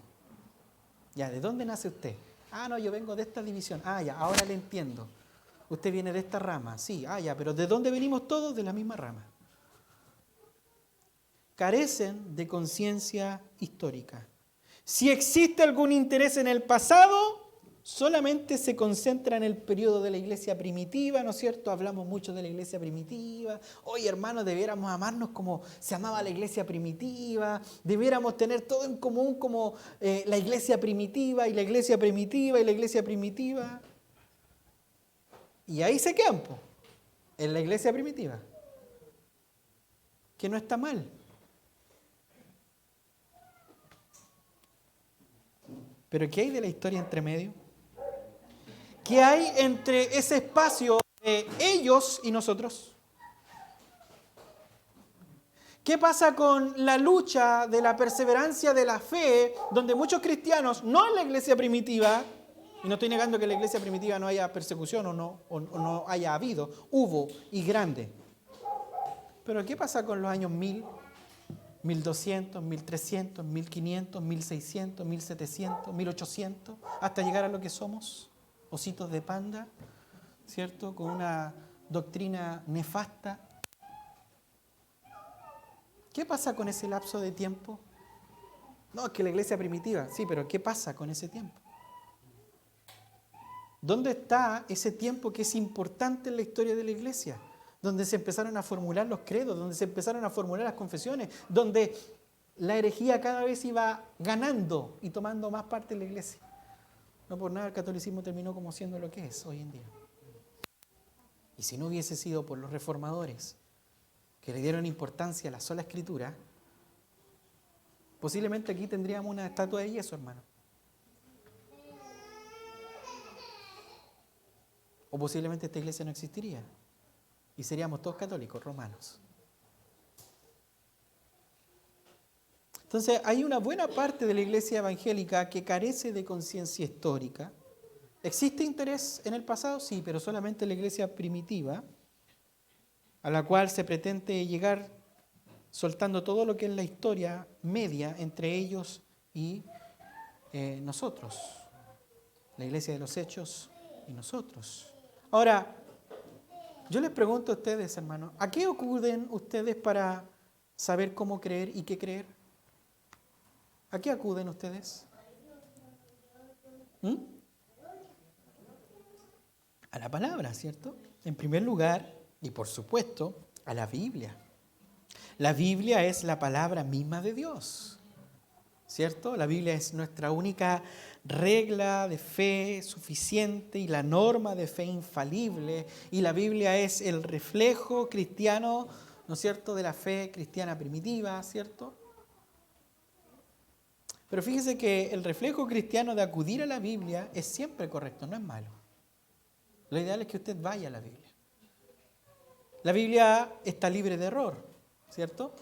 Ya, ¿de dónde nace usted? Ah, no, yo vengo de esta división. Ah, ya, ahora le entiendo. Usted viene de esta rama. Sí, ah, ya, pero ¿de dónde venimos todos? De la misma rama. Carecen de conciencia histórica. Si existe algún interés en el pasado, solamente se concentra en el periodo de la iglesia primitiva, ¿no es cierto? Hablamos mucho de la iglesia primitiva. Oye, hermanos, debiéramos amarnos como se amaba la iglesia primitiva. Debiéramos tener todo en común como la iglesia primitiva y la iglesia primitiva y la iglesia primitiva. Y ahí se quedan, en la iglesia primitiva. Que no está mal. Pero ¿qué hay de la historia entre medio? ¿Qué hay entre ese espacio de ellos y nosotros? ¿Qué pasa con la lucha de la perseverancia de la fe, donde muchos cristianos, no en la iglesia primitiva, y no estoy negando que en la iglesia primitiva no haya persecución o no haya habido, hubo y grande. Pero ¿qué pasa con los años 1000, 1200, 1300, 1500, 1600, 1700, 1800, hasta llegar a lo que somos, ositos de panda, ¿cierto? Con una doctrina nefasta. ¿Qué pasa con ese lapso de tiempo? No, es que la iglesia primitiva, sí, pero ¿qué pasa con ese tiempo? ¿Dónde está ese tiempo que es importante en la historia de la iglesia? Donde se empezaron a formular los credos, donde se empezaron a formular las confesiones, donde la herejía cada vez iba ganando y tomando más parte en la iglesia. No por nada el catolicismo terminó como siendo lo que es hoy en día. Y si no hubiese sido por los reformadores, que le dieron importancia a la sola escritura, posiblemente aquí tendríamos una estatua de yeso, hermano. O posiblemente esta iglesia no existiría. Y seríamos todos católicos, romanos. Entonces, hay una buena parte de la iglesia evangélica que carece de conciencia histórica. ¿Existe interés en el pasado? Sí, pero solamente en la iglesia primitiva, a la cual se pretende llegar soltando todo lo que es la historia media entre ellos y nosotros. La iglesia de los hechos y nosotros. Ahora, yo les pregunto a ustedes, hermanos, ¿a qué acuden ustedes para saber cómo creer y qué creer? ¿A qué acuden ustedes? A la palabra, ¿cierto? En primer lugar, y por supuesto, a la Biblia. La Biblia es la palabra misma de Dios, ¿cierto? La Biblia es nuestra única regla de fe suficiente y la norma de fe infalible. Y la Biblia es el reflejo cristiano, ¿no es cierto?, de la fe cristiana primitiva, ¿cierto? Pero fíjese que el reflejo cristiano de acudir a la Biblia es siempre correcto, no es malo. Lo ideal es que usted vaya a la Biblia. La Biblia está libre de error, ¿cierto?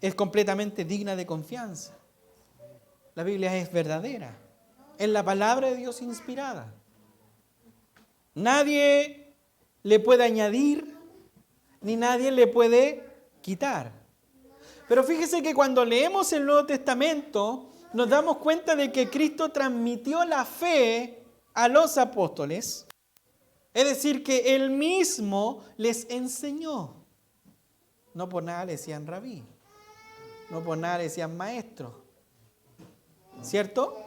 Es completamente digna de confianza. La Biblia es verdadera. Es la palabra de Dios inspirada. Nadie le puede añadir, ni nadie le puede quitar. Pero fíjese que cuando leemos el Nuevo Testamento, nos damos cuenta de que Cristo transmitió la fe a los apóstoles. Es decir, que Él mismo les enseñó. No por nada le decían rabí. No por nada le decían maestro. ¿Cierto?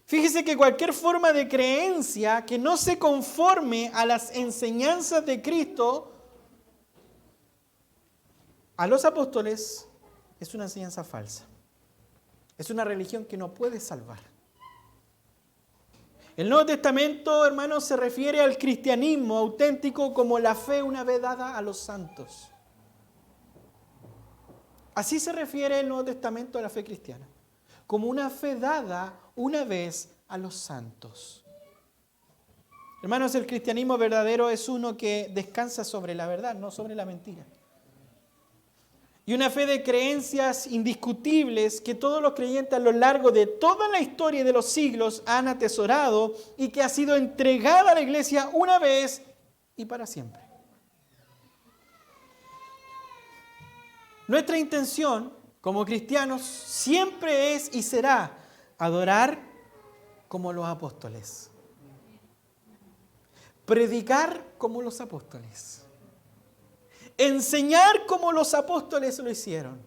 Fíjese que cualquier forma de creencia que no se conforme a las enseñanzas de Cristo, a los apóstoles, es una enseñanza falsa. Es una religión que no puede salvar. El Nuevo Testamento, hermanos, se refiere al cristianismo auténtico como la fe una vez dada a los santos. Así se refiere el Nuevo Testamento a la fe cristiana, como una fe dada una vez a los santos. Hermanos, el cristianismo verdadero es uno que descansa sobre la verdad, no sobre la mentira. Y una fe de creencias indiscutibles que todos los creyentes a lo largo de toda la historia y de los siglos han atesorado y que ha sido entregada a la iglesia una vez y para siempre. Nuestra intención como cristianos siempre es y será adorar como los apóstoles. Predicar como los apóstoles. Enseñar como los apóstoles lo hicieron.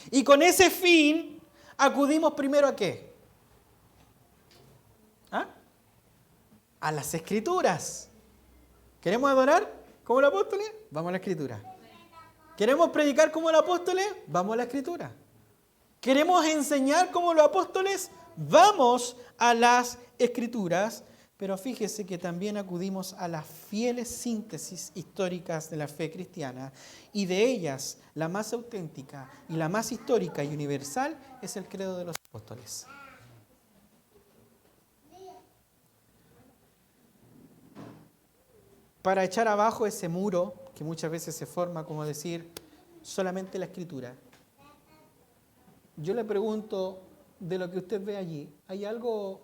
Y con ese fin acudimos primero ¿a qué? A las Escrituras. ¿Queremos adorar como los apóstoles? Vamos a la Escritura. ¿Queremos predicar como los apóstoles? Vamos a la Escritura. ¿Queremos enseñar como los apóstoles? Vamos a las Escrituras. Pero fíjese que también acudimos a las fieles síntesis históricas de la fe cristiana, y de ellas la más auténtica y la más histórica y universal es el credo de los apóstoles. Para echar abajo ese muro que muchas veces se forma, como decir, solamente la Escritura. Yo le pregunto, de lo que usted ve allí, ¿hay algo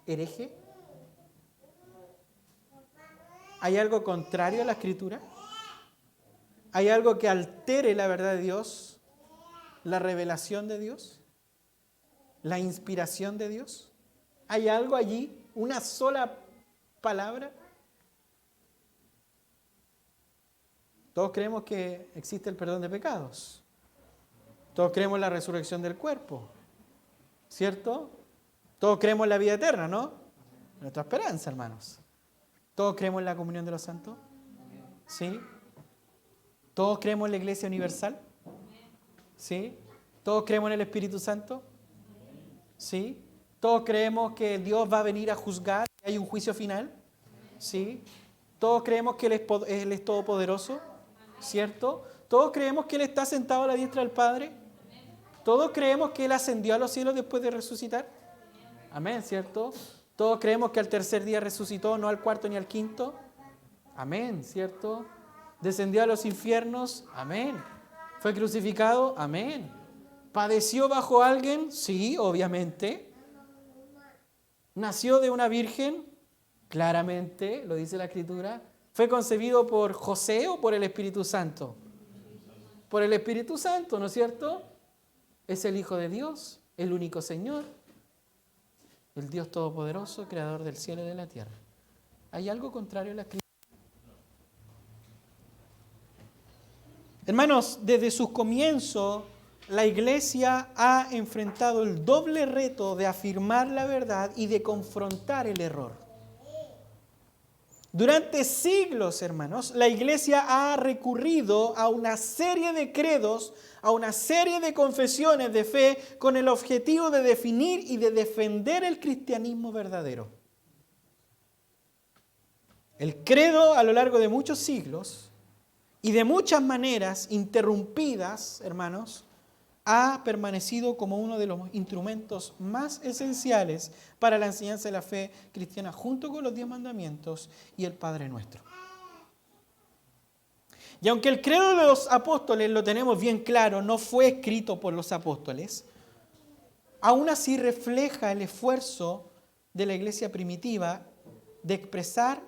hereje? ¿Hay algo contrario a la Escritura? ¿Hay algo que altere la verdad de Dios? ¿La revelación de Dios? ¿La inspiración de Dios? ¿Hay algo allí? ¿Una sola palabra? Todos creemos que existe el perdón de pecados. Todos creemos en la resurrección del cuerpo. ¿Cierto? Todos creemos en la vida eterna, ¿no? Nuestra esperanza, hermanos. ¿Todos creemos en la comunión de los santos? ¿Sí? ¿Todos creemos en la Iglesia Universal? ¿Sí? ¿Todos creemos en el Espíritu Santo? ¿Sí? ¿Todos creemos que Dios va a venir a juzgar y hay un juicio final? ¿Sí? ¿Todos creemos que Él es todopoderoso? ¿Cierto? ¿Todos creemos que Él está sentado a la diestra del Padre? ¿Todos creemos que Él ascendió a los cielos después de resucitar? Amén, ¿cierto? ¿Todos creemos que al tercer día resucitó, no al cuarto ni al quinto? Amén, ¿cierto? ¿Descendió a los infiernos? Amén. ¿Fue crucificado? Amén. ¿Padeció bajo alguien? Sí, obviamente. ¿Nació de una virgen? Claramente, lo dice la Escritura. ¿Fue concebido por José o por el Espíritu Santo? Por el Espíritu Santo, ¿no es cierto? Es el Hijo de Dios, el único Señor, el Dios Todopoderoso, Creador del cielo y de la tierra. ¿Hay algo contrario a la Escritura? Hermanos, desde sus comienzos, la Iglesia ha enfrentado el doble reto de afirmar la verdad y de confrontar el error. Durante siglos, hermanos, la Iglesia ha recurrido a una serie de credos, a una serie de confesiones de fe con el objetivo de definir y de defender el cristianismo verdadero. El credo a lo largo de muchos siglos y de muchas maneras interrumpidas, hermanos, ha permanecido como uno de los instrumentos más esenciales para la enseñanza de la fe cristiana, junto con los 10 mandamientos y el Padre Nuestro. Y aunque el credo de los apóstoles lo tenemos bien claro, no fue escrito por los apóstoles, aún así refleja el esfuerzo de la iglesia primitiva de expresar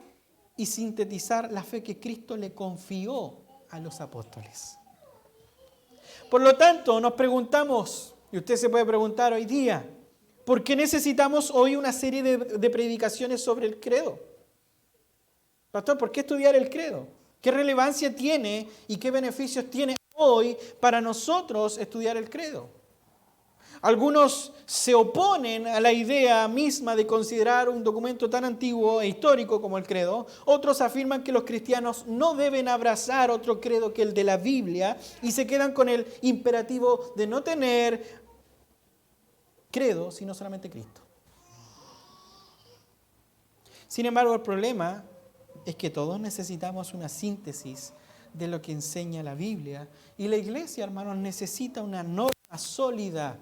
y sintetizar la fe que Cristo le confió a los apóstoles. Por lo tanto, nos preguntamos, y usted se puede preguntar hoy día, ¿por qué necesitamos hoy una serie de predicaciones sobre el credo? Pastor, ¿por qué estudiar el credo? ¿Qué relevancia tiene y qué beneficios tiene hoy para nosotros estudiar el credo? Algunos se oponen a la idea misma de considerar un documento tan antiguo e histórico como el credo. Otros afirman que los cristianos no deben abrazar otro credo que el de la Biblia y se quedan con el imperativo de no tener credo, sino solamente Cristo. Sin embargo, el problema es que todos necesitamos una síntesis de lo que enseña la Biblia y la iglesia, hermanos, necesita una norma sólida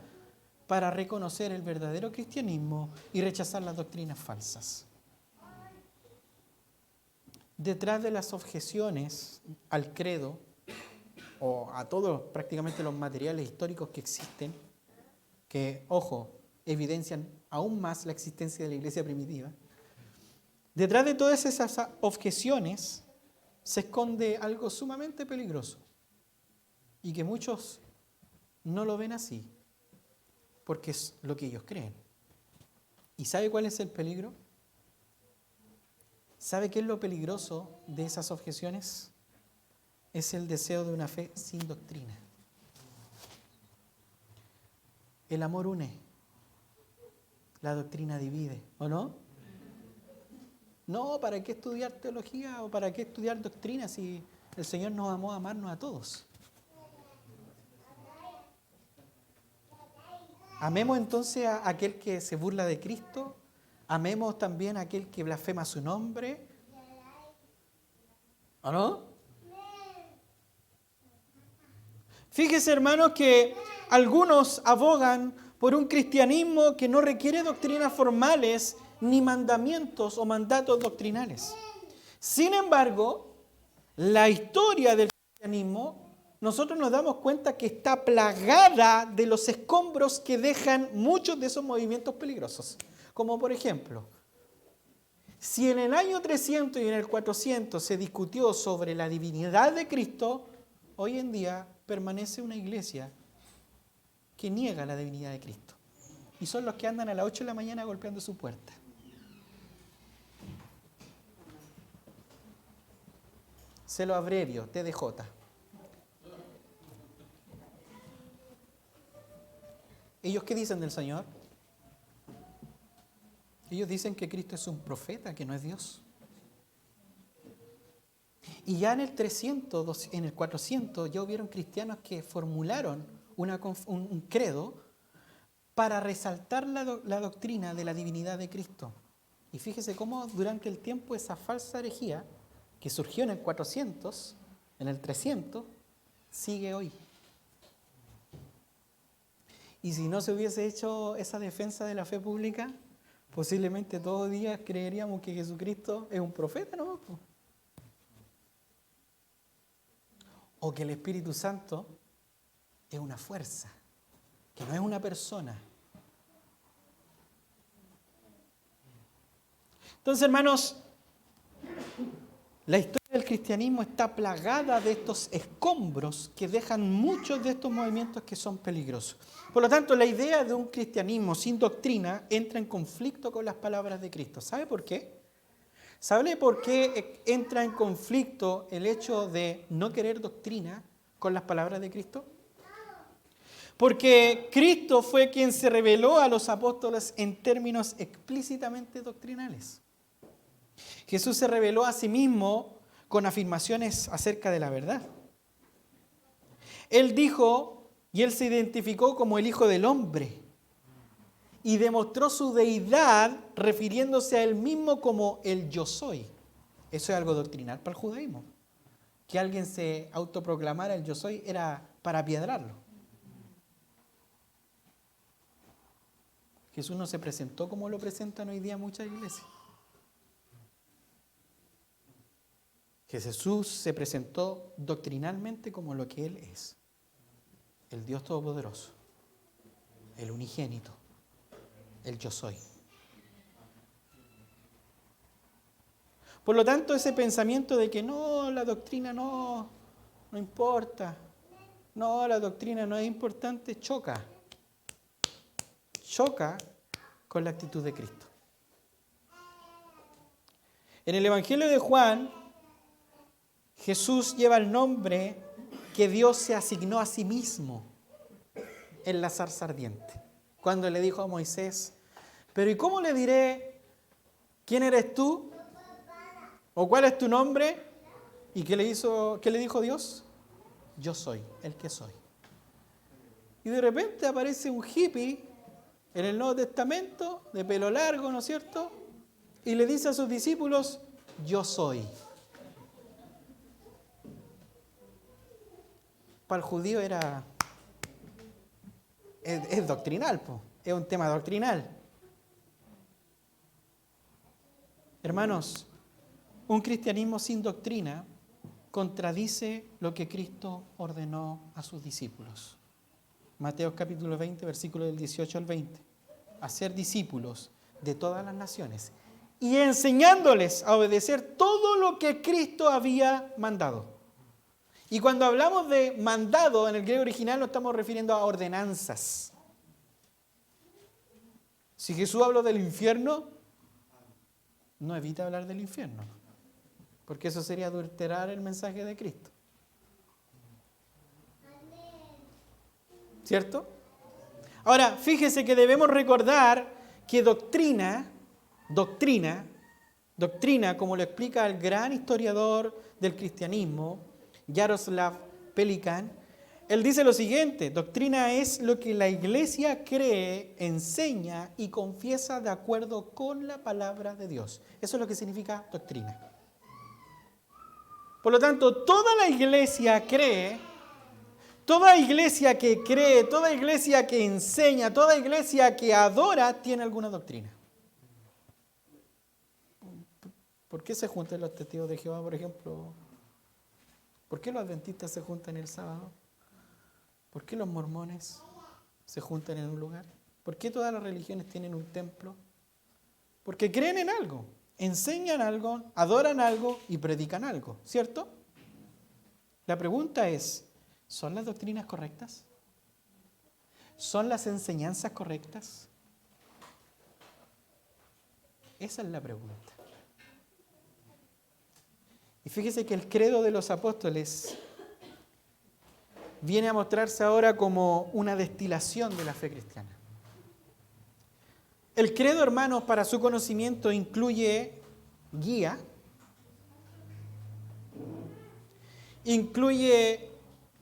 para reconocer el verdadero cristianismo y rechazar las doctrinas falsas. Detrás de las objeciones al credo o a todos prácticamente los materiales históricos que existen, que, ojo, evidencian aún más la existencia de la iglesia primitiva, detrás de todas esas objeciones se esconde algo sumamente peligroso y que muchos no lo ven así, porque es lo que ellos creen. ¿Y sabe cuál es el peligro? ¿Sabe qué es lo peligroso de esas objeciones? Es el deseo de una fe sin doctrina. El amor une, la doctrina divide, ¿o no? No, ¿para qué estudiar teología o para qué estudiar doctrina si el Señor nos amó a amarnos a todos? Amemos entonces a aquel que se burla de Cristo. Amemos también a aquel que blasfema su nombre. ¿O no? Fíjese, hermanos, que algunos abogan por un cristianismo que no requiere doctrinas formales ni mandamientos o mandatos doctrinales. Sin embargo, la historia del cristianismo cristianismo, nosotros nos damos cuenta que está plagada de los escombros que dejan muchos de esos movimientos peligrosos. Como por ejemplo, si en el año 300 y en el 400 se discutió sobre la divinidad de Cristo, hoy en día permanece una iglesia que niega la divinidad de Cristo. Y son los que andan a las 8 de la mañana golpeando su puerta. Se lo abrevio, TDJ. ¿Ellos qué dicen del Señor? Ellos dicen que Cristo es un profeta, que no es Dios. Y ya en el 300, en el 400, ya hubieron cristianos que formularon un credo para resaltar la doctrina de la divinidad de Cristo. Y fíjese cómo durante el tiempo esa falsa herejía, que surgió en el 400, en el 300, sigue hoy. Y si no se hubiese hecho esa defensa de la fe pública, posiblemente todos los días creeríamos que Jesucristo es un profeta, ¿no? O que el Espíritu Santo es una fuerza, que no es una persona. Entonces, hermanos, la historia del cristianismo está plagada de estos escombros que dejan muchos de estos movimientos que son peligrosos. Por lo tanto, la idea de un cristianismo sin doctrina entra en conflicto con las palabras de Cristo. ¿Sabe por qué? ¿Sabe por qué entra en conflicto el hecho de no querer doctrina con las palabras de Cristo? Porque Cristo fue quien se reveló a los apóstoles en términos explícitamente doctrinales. Jesús se reveló a sí mismo con afirmaciones acerca de la verdad. Él dijo, y él se identificó como el Hijo del Hombre, y demostró su deidad refiriéndose a él mismo como el yo soy. Eso es algo doctrinal para el judaísmo. Que alguien se autoproclamara el yo soy era para apiedrarlo. Jesús no se presentó como lo presentan hoy día muchas iglesias. Que Jesús se presentó doctrinalmente como lo que Él es. El Dios Todopoderoso, el unigénito, el yo soy. Por lo tanto, ese pensamiento de que no, la doctrina no importa, no, la doctrina no es importante, choca con la actitud de Cristo. En el Evangelio de Juan, Jesús lleva el nombre que Dios se asignó a sí mismo en la zarza ardiente. Cuando le dijo a Moisés, pero ¿y cómo le diré quién eres tú? ¿O cuál es tu nombre? ¿Y qué le dijo Dios? Yo soy el que soy. Y de repente aparece un hippie en el Nuevo Testamento, de pelo largo, ¿no es cierto? Y le dice a sus discípulos, yo soy. Para el judío es doctrinal, es un tema doctrinal. Hermanos, un cristianismo sin doctrina contradice lo que Cristo ordenó a sus discípulos. Mateo capítulo 20, versículo del 18 al 20. Hacer discípulos de todas las naciones y enseñándoles a obedecer todo lo que Cristo había mandado. Y cuando hablamos de mandado en el griego original nos estamos refiriendo a ordenanzas. Si Jesús habló del infierno, no evita hablar del infierno, porque eso sería adulterar el mensaje de Cristo. ¿Cierto? Ahora, fíjese que debemos recordar que doctrina, como lo explica el gran historiador del cristianismo, Jaroslav Pelikan, él dice lo siguiente: doctrina es lo que la iglesia cree, enseña y confiesa de acuerdo con la palabra de Dios. Eso es lo que significa doctrina. Por lo tanto, toda la iglesia cree, toda iglesia que cree, toda iglesia que enseña, toda iglesia que adora, tiene alguna doctrina. ¿Por qué se juntan los testigos de Jehová, por ejemplo? ¿Por qué los adventistas se juntan el sábado? ¿Por qué los mormones se juntan en un lugar? ¿Por qué todas las religiones tienen un templo? Porque creen en algo, enseñan algo, adoran algo y predican algo, ¿cierto? La pregunta es, ¿son las doctrinas correctas? ¿Son las enseñanzas correctas? Esa es la pregunta. Y fíjese que el credo de los apóstoles viene a mostrarse ahora como una destilación de la fe cristiana. El credo, hermanos, para su conocimiento incluye guía, incluye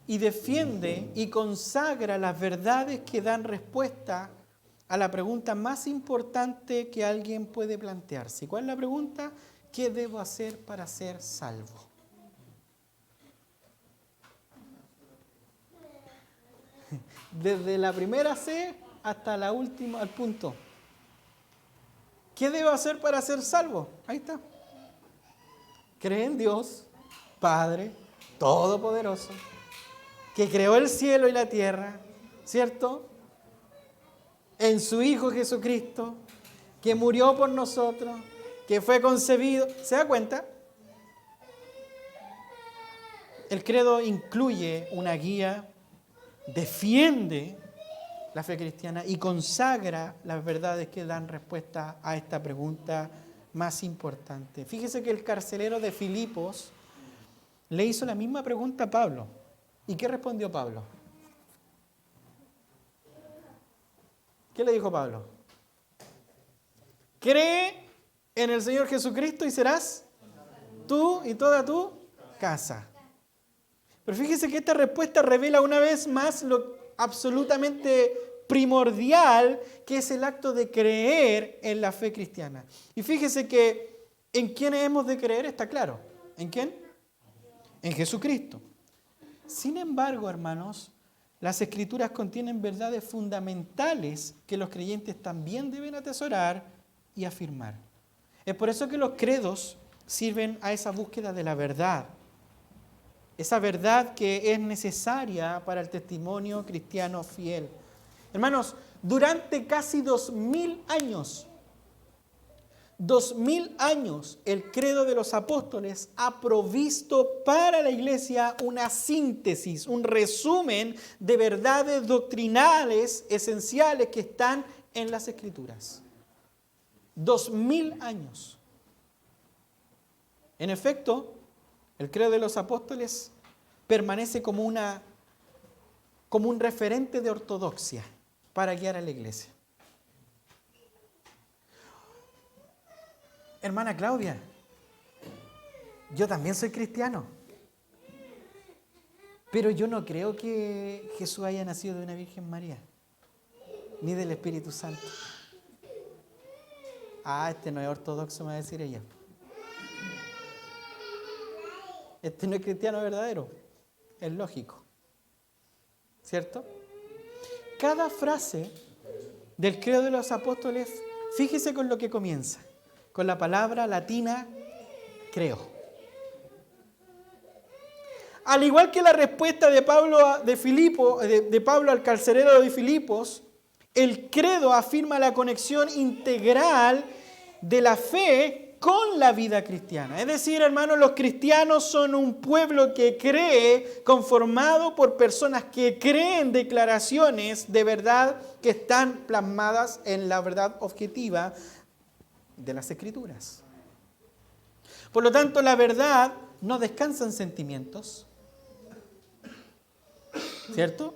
y defiende y consagra las verdades que dan respuesta a la pregunta más importante que alguien puede plantearse. ¿Cuál es la pregunta? ¿Qué debo hacer para ser salvo? Desde la primera C hasta la última, al punto. ¿Qué debo hacer para ser salvo? Ahí está. Cree en Dios, Padre Todopoderoso, que creó el cielo y la tierra, ¿cierto? En su Hijo Jesucristo, que murió por nosotros, que fue concebido. ¿Se da cuenta? El credo incluye una guía, defiende la fe cristiana y consagra las verdades que dan respuesta a esta pregunta más importante. Fíjese que el carcelero de Filipos le hizo la misma pregunta a Pablo. ¿Y qué respondió Pablo? ¿Qué le dijo Pablo? Cree en el Señor Jesucristo y serás tú y toda tu casa. Pero fíjese que esta respuesta revela una vez más lo absolutamente primordial que es el acto de creer en la fe cristiana. Y fíjese que en quién hemos de creer está claro. ¿En quién? En Jesucristo. Sin embargo, hermanos, las Escrituras contienen verdades fundamentales que los creyentes también deben atesorar y afirmar. Es por eso que los credos sirven a esa búsqueda de la verdad. Esa verdad que es necesaria para el testimonio cristiano fiel. Hermanos, durante casi 2000 años, 2000 años, el credo de los apóstoles ha provisto para la iglesia una síntesis, un resumen de verdades doctrinales esenciales que están en las Escrituras. 2000 años. En efecto, el credo de los apóstoles permanece como un referente de ortodoxia para guiar a la iglesia. Hermana Claudia, yo también soy cristiano, pero yo no creo que Jesús haya nacido de una Virgen María, ni del Espíritu Santo. Este no es ortodoxo, me va a decir ella. Este no es cristiano verdadero, es lógico, ¿cierto? Cada frase del credo de los apóstoles, fíjese con lo que comienza, con la palabra latina creo. Al igual que la respuesta de Pablo al carcelero de Filipos, el credo afirma la conexión integral de la fe con la vida cristiana. Es decir, hermanos, los cristianos son un pueblo que cree, conformado por personas que creen declaraciones de verdad que están plasmadas en la verdad objetiva de las Escrituras. Por lo tanto, la verdad no descansa en sentimientos, ¿cierto?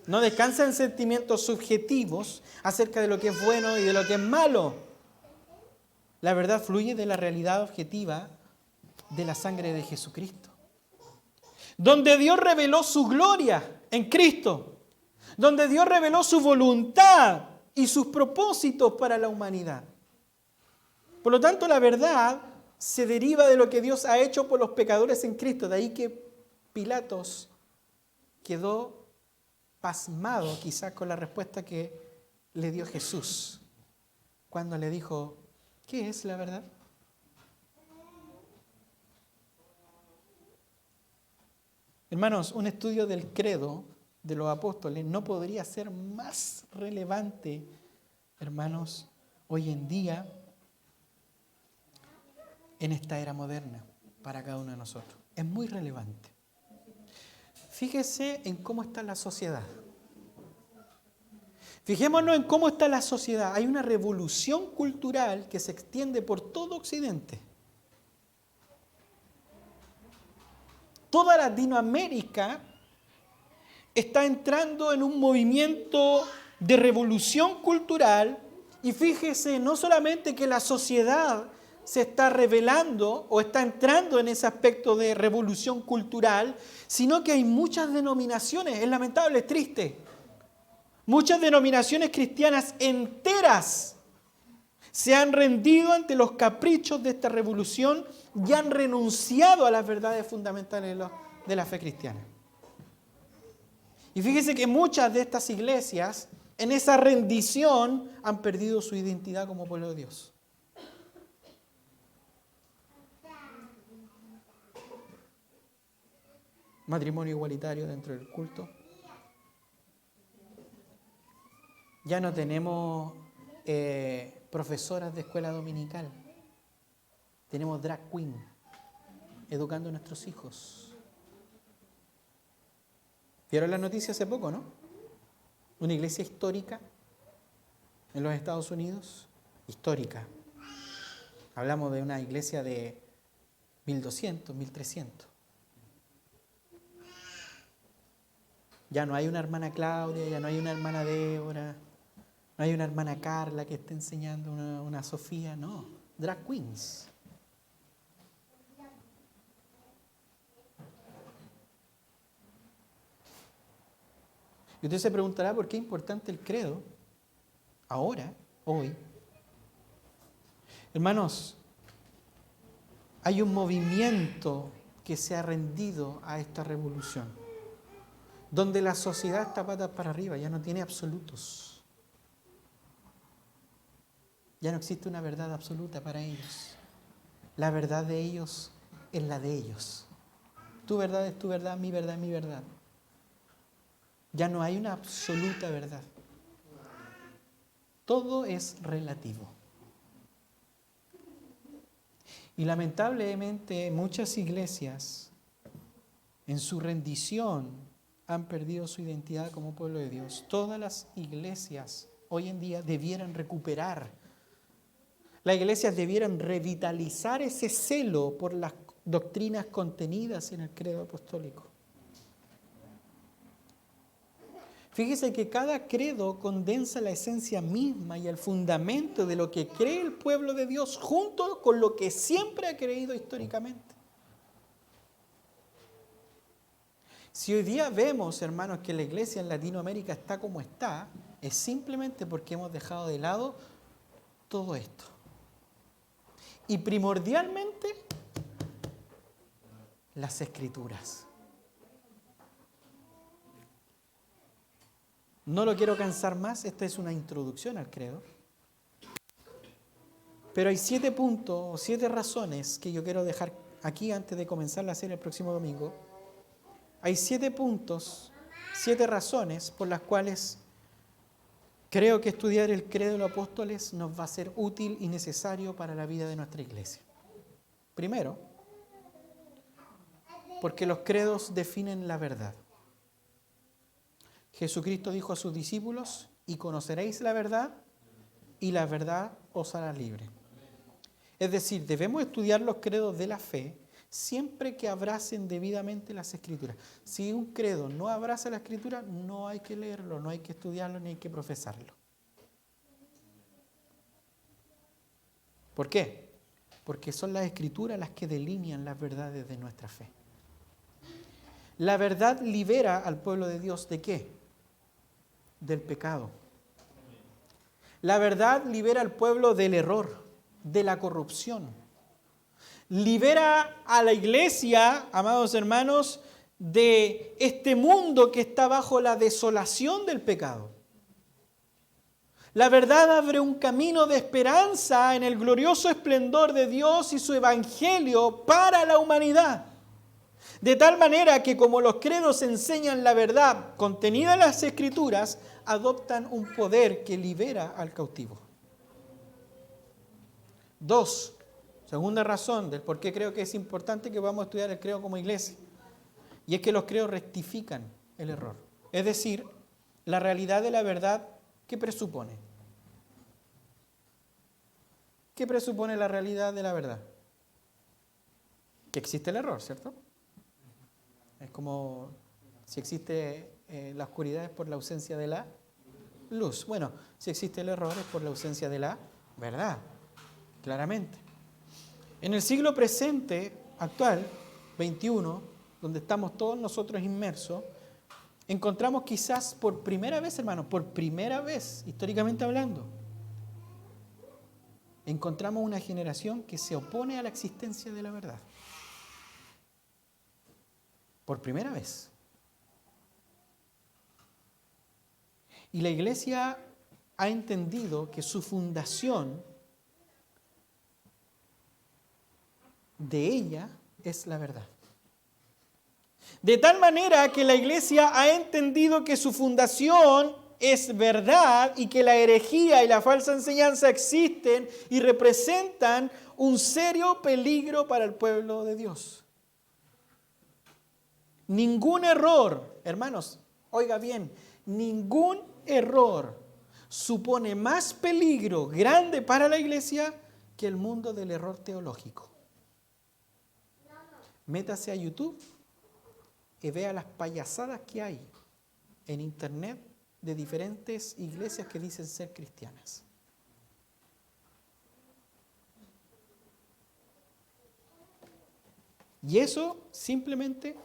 No descansa en sentimientos subjetivos acerca de lo que es bueno y de lo que es malo. La verdad fluye de la realidad objetiva de la sangre de Jesucristo. Donde Dios reveló su gloria en Cristo. Donde Dios reveló su voluntad y sus propósitos para la humanidad. Por lo tanto, la verdad se deriva de lo que Dios ha hecho por los pecadores en Cristo. De ahí que Pilatos quedó pasmado quizás con la respuesta que le dio Jesús cuando le dijo, ¿qué es la verdad? Hermanos, un estudio del credo de los apóstoles no podría ser más relevante, hermanos, hoy en día, en esta era moderna, para cada uno de nosotros. Es muy relevante. Fíjese en cómo está la sociedad. Fijémonos en cómo está la sociedad. Hay una revolución cultural que se extiende por todo Occidente. Toda Latinoamérica está entrando en un movimiento de revolución cultural y fíjese no solamente que la sociedad se está revelando o está entrando en ese aspecto de revolución cultural, sino que hay muchas denominaciones, es lamentable, es triste, muchas denominaciones cristianas enteras se han rendido ante los caprichos de esta revolución y han renunciado a las verdades fundamentales de la fe cristiana. Y fíjese que muchas de estas iglesias, en esa rendición, han perdido su identidad como pueblo de Dios. Matrimonio igualitario dentro del culto. Ya no tenemos profesoras de escuela dominical. Tenemos drag queen educando a nuestros hijos. ¿Vieron la noticia hace poco, no? Una iglesia histórica en los Estados Unidos. Histórica. Hablamos de una iglesia de 1200, 1300. Ya no hay una hermana Claudia, ya no hay una hermana Débora, no hay una hermana Carla que esté enseñando una Sofía, no. Drag queens. Y usted se preguntará por qué es importante el credo ahora, hoy. Hermanos, hay un movimiento que se ha rendido a esta revolución, donde la sociedad está patas para arriba, ya no tiene absolutos. Ya no existe una verdad absoluta para ellos. La verdad de ellos es la de ellos. Tu verdad es tu verdad, mi verdad es mi verdad. Ya no hay una absoluta verdad. Todo es relativo. Y lamentablemente muchas iglesias en su rendición han perdido su identidad como pueblo de Dios. Todas las iglesias hoy en día debieran recuperar. Las iglesias debieran revitalizar ese celo por las doctrinas contenidas en el credo apostólico. Fíjese que cada credo condensa la esencia misma y el fundamento de lo que cree el pueblo de Dios junto con lo que siempre ha creído históricamente. Si hoy día vemos, hermanos, que la iglesia en Latinoamérica está como está, es simplemente porque hemos dejado de lado todo esto. Y primordialmente, las Escrituras. No lo quiero cansar más, esta es una introducción al credo. Pero hay 7 puntos o 7 razones que yo quiero dejar aquí antes de comenzar la serie el próximo domingo. Hay 7 puntos, 7 razones por las cuales creo que estudiar el credo de los apóstoles nos va a ser útil y necesario para la vida de nuestra iglesia. Primero, porque los credos definen la verdad. Jesucristo dijo a sus discípulos, y conoceréis la verdad, y la verdad os hará libre. Es decir, debemos estudiar los credos de la fe siempre que abracen debidamente las Escrituras. Si un credo no abraza la Escritura, no hay que leerlo, no hay que estudiarlo, ni hay que profesarlo. ¿Por qué? Porque son las Escrituras las que delinean las verdades de nuestra fe. La verdad libera al pueblo de Dios ¿de qué? Del pecado. La verdad libera al pueblo del error, de la corrupción. Libera a la iglesia, amados hermanos, de este mundo que está bajo la desolación del pecado. La verdad abre un camino de esperanza en el glorioso esplendor de Dios y su evangelio para la humanidad. De tal manera que como los credos enseñan la verdad contenida en las Escrituras, adoptan un poder que libera al cautivo. 2. Segunda razón del por qué creo que es importante que vamos a estudiar el credo como iglesia. Y es que los credos rectifican el error. Es decir, la realidad de la verdad, ¿qué presupone? ¿Qué presupone la realidad de la verdad? Que existe el error, ¿cierto? Es como si existe la oscuridad es por la ausencia de la luz. Bueno, si existe el error es por la ausencia de la verdad, claramente. En el siglo presente, actual, 21, donde estamos todos nosotros inmersos, encontramos quizás por primera vez, hermanos, por primera vez, históricamente hablando, encontramos una generación que se opone a la existencia de la verdad. Por primera vez. Y la iglesia ha entendido que su fundación de ella es la verdad. De tal manera que la iglesia ha entendido que su fundación es verdad y que la herejía y la falsa enseñanza existen y representan un serio peligro para el pueblo de Dios. Ningún error, hermanos, oiga bien, ningún error supone más peligro grande para la iglesia que el mundo del error teológico. Métase a YouTube y vea las payasadas que hay en internet de diferentes iglesias que dicen ser cristianas. Y eso simplemente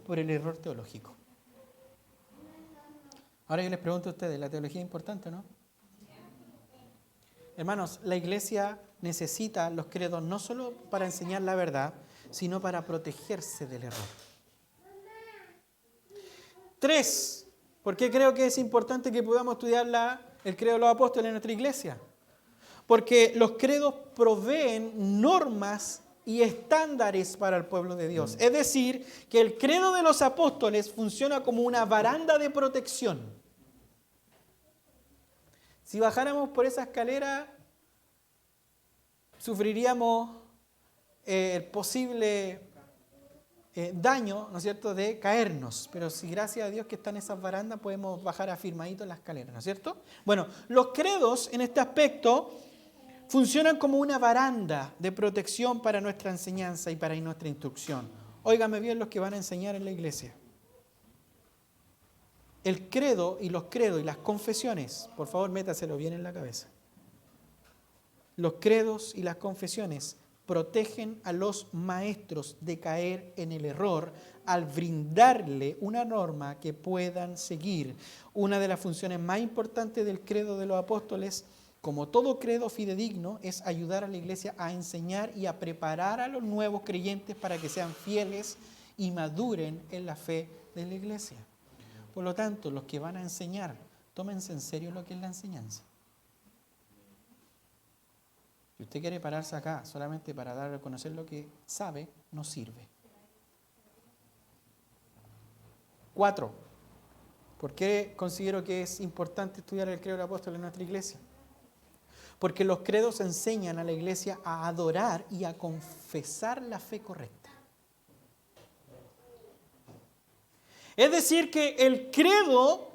por el error teológico. Ahora yo les pregunto a ustedes, ¿la teología es importante o no? Hermanos, la iglesia necesita los credos no solo para enseñar la verdad, sino para protegerse del error. 3. ¿Por qué creo que es importante que podamos estudiar el credo de los apóstoles en nuestra iglesia? Porque los credos proveen normas y estándares para el pueblo de Dios. Es decir, que el credo de los apóstoles funciona como una baranda de protección. Si bajáramos por esa escalera, sufriríamos el posible daño, ¿no es cierto?, de caernos. Pero si gracias a Dios que están esas barandas, podemos bajar afirmaditos en la escalera, ¿no es cierto? Bueno, los credos en este aspecto funcionan como una baranda de protección para nuestra enseñanza y para nuestra instrucción. Óigame bien los que van a enseñar en la iglesia. El credo y los credos y las confesiones, por favor métaselo bien en la cabeza. Los credos y las confesiones protegen a los maestros de caer en el error al brindarle una norma que puedan seguir. Una de las funciones más importantes del credo de los apóstoles, como todo credo fidedigno, es ayudar a la iglesia a enseñar y a preparar a los nuevos creyentes para que sean fieles y maduren en la fe de la iglesia. Por lo tanto, los que van a enseñar, tómense en serio lo que es la enseñanza. Si usted quiere pararse acá solamente para dar a conocer lo que sabe, no sirve. 4. ¿Por qué considero que es importante estudiar el credo del apóstol en nuestra iglesia? Porque los credos enseñan a la iglesia a adorar y a confesar la fe correcta. Es decir, que el credo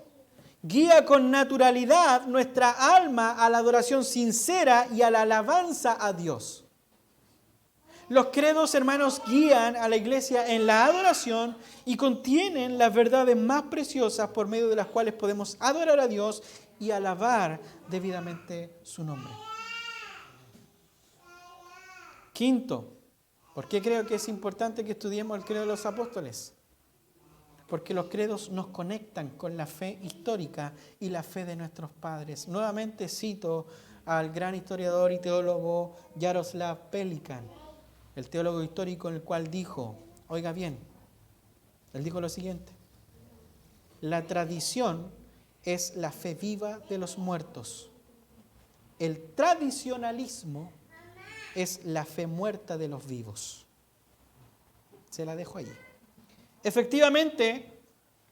guía con naturalidad nuestra alma a la adoración sincera y a la alabanza a Dios. Los credos, hermanos, guían a la iglesia en la adoración y contienen las verdades más preciosas por medio de las cuales podemos adorar a Dios y alabar debidamente su nombre. 5. ¿Por qué creo que es importante que estudiemos el credo de los apóstoles? Porque los credos nos conectan con la fe histórica y la fe de nuestros padres. Nuevamente cito al gran historiador y teólogo Jaroslav Pelikan, el teólogo histórico, en el cual dijo, oiga bien, él dijo lo siguiente: la tradición es la fe viva de los muertos. El tradicionalismo es la fe muerta de los vivos. Se la dejo allí. Efectivamente,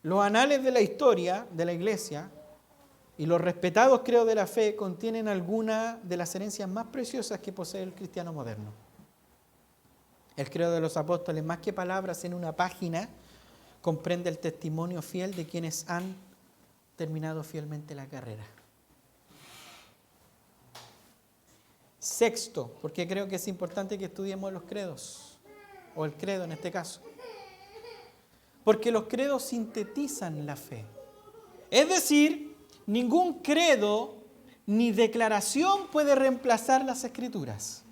los anales de la historia de la Iglesia y los respetados credos de la fe contienen algunas de las herencias más preciosas que posee el cristiano moderno. El credo de los apóstoles, más que palabras en una página, comprende el testimonio fiel de quienes han terminado fielmente la carrera. Sexto, porque creo que es importante que estudiemos los credos, o el credo en este caso. Porque los credos sintetizan la fe. Es decir, ningún credo ni declaración puede reemplazar las Escrituras.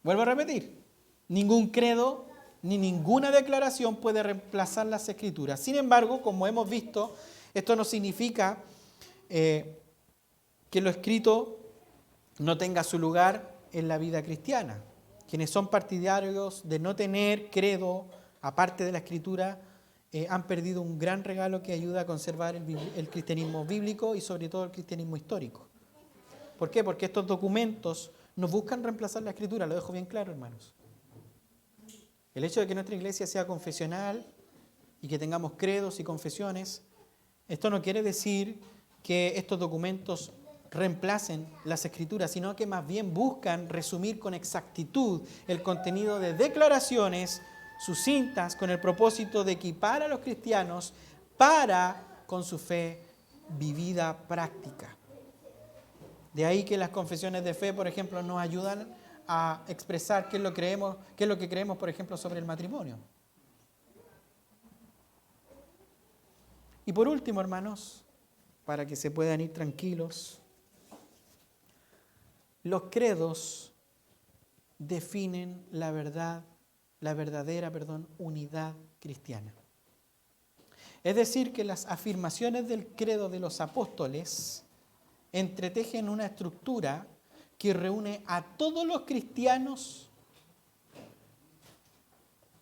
Vuelvo a repetir, ningún credo ni ninguna declaración puede reemplazar las Escrituras. Sin embargo, como hemos visto, esto no significa que lo escrito no tenga su lugar en la vida cristiana. Quienes son partidarios de no tener credo aparte de la Escritura han perdido un gran regalo que ayuda a conservar el cristianismo bíblico y sobre todo el cristianismo histórico. ¿Por qué? Porque estos documentos no buscan reemplazar la Escritura, lo dejo bien claro, hermanos. El hecho de que nuestra iglesia sea confesional y que tengamos credos y confesiones, esto no quiere decir que estos documentos reemplacen las Escrituras, sino que más bien buscan resumir con exactitud el contenido de declaraciones sucintas con el propósito de equipar a los cristianos para, con su fe, vivida práctica. De ahí que las confesiones de fe, por ejemplo, nos ayudan a expresar qué es lo que creemos, por ejemplo, sobre el matrimonio. Y por último, hermanos, para que se puedan ir tranquilos, los credos definen la verdadera unidad cristiana. Es decir, que las afirmaciones del credo de los apóstoles entretejen una estructura que reúne a todos los cristianos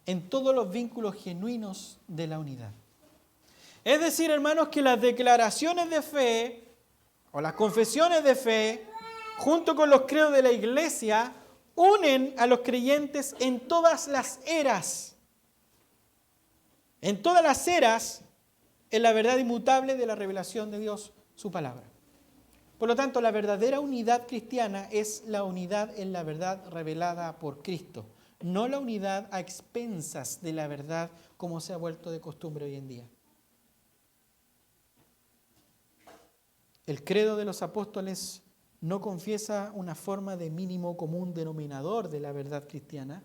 en todos los vínculos genuinos de la unidad. Es decir, hermanos, que las declaraciones de fe o las confesiones de fe, junto con los credos de la iglesia, unen a los creyentes en todas las eras. En todas las eras, en la verdad inmutable de la revelación de Dios, su palabra. Por lo tanto, la verdadera unidad cristiana es la unidad en la verdad revelada por Cristo, no la unidad a expensas de la verdad como se ha vuelto de costumbre hoy en día. El credo de los apóstoles no confiesa una forma de mínimo común denominador de la verdad cristiana,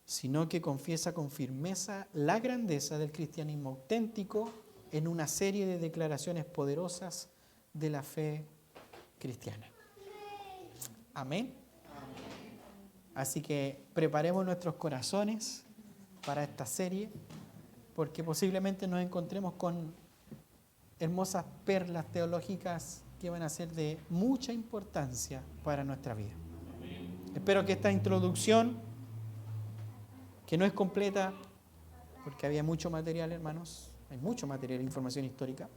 sino que confiesa con firmeza la grandeza del cristianismo auténtico en una serie de declaraciones poderosas de la fe cristiana. Amén. Así que preparemos nuestros corazones para esta serie, porque posiblemente nos encontremos con hermosas perlas teológicas que van a ser de mucha importancia para nuestra vida. Espero que esta introducción, que no es completa, porque había mucho material, hermanos, hay mucho material de información histórica,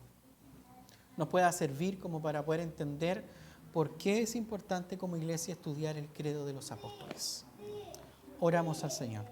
nos pueda servir como para poder entender por qué es importante como iglesia estudiar el credo de los apóstoles. Oramos al Señor.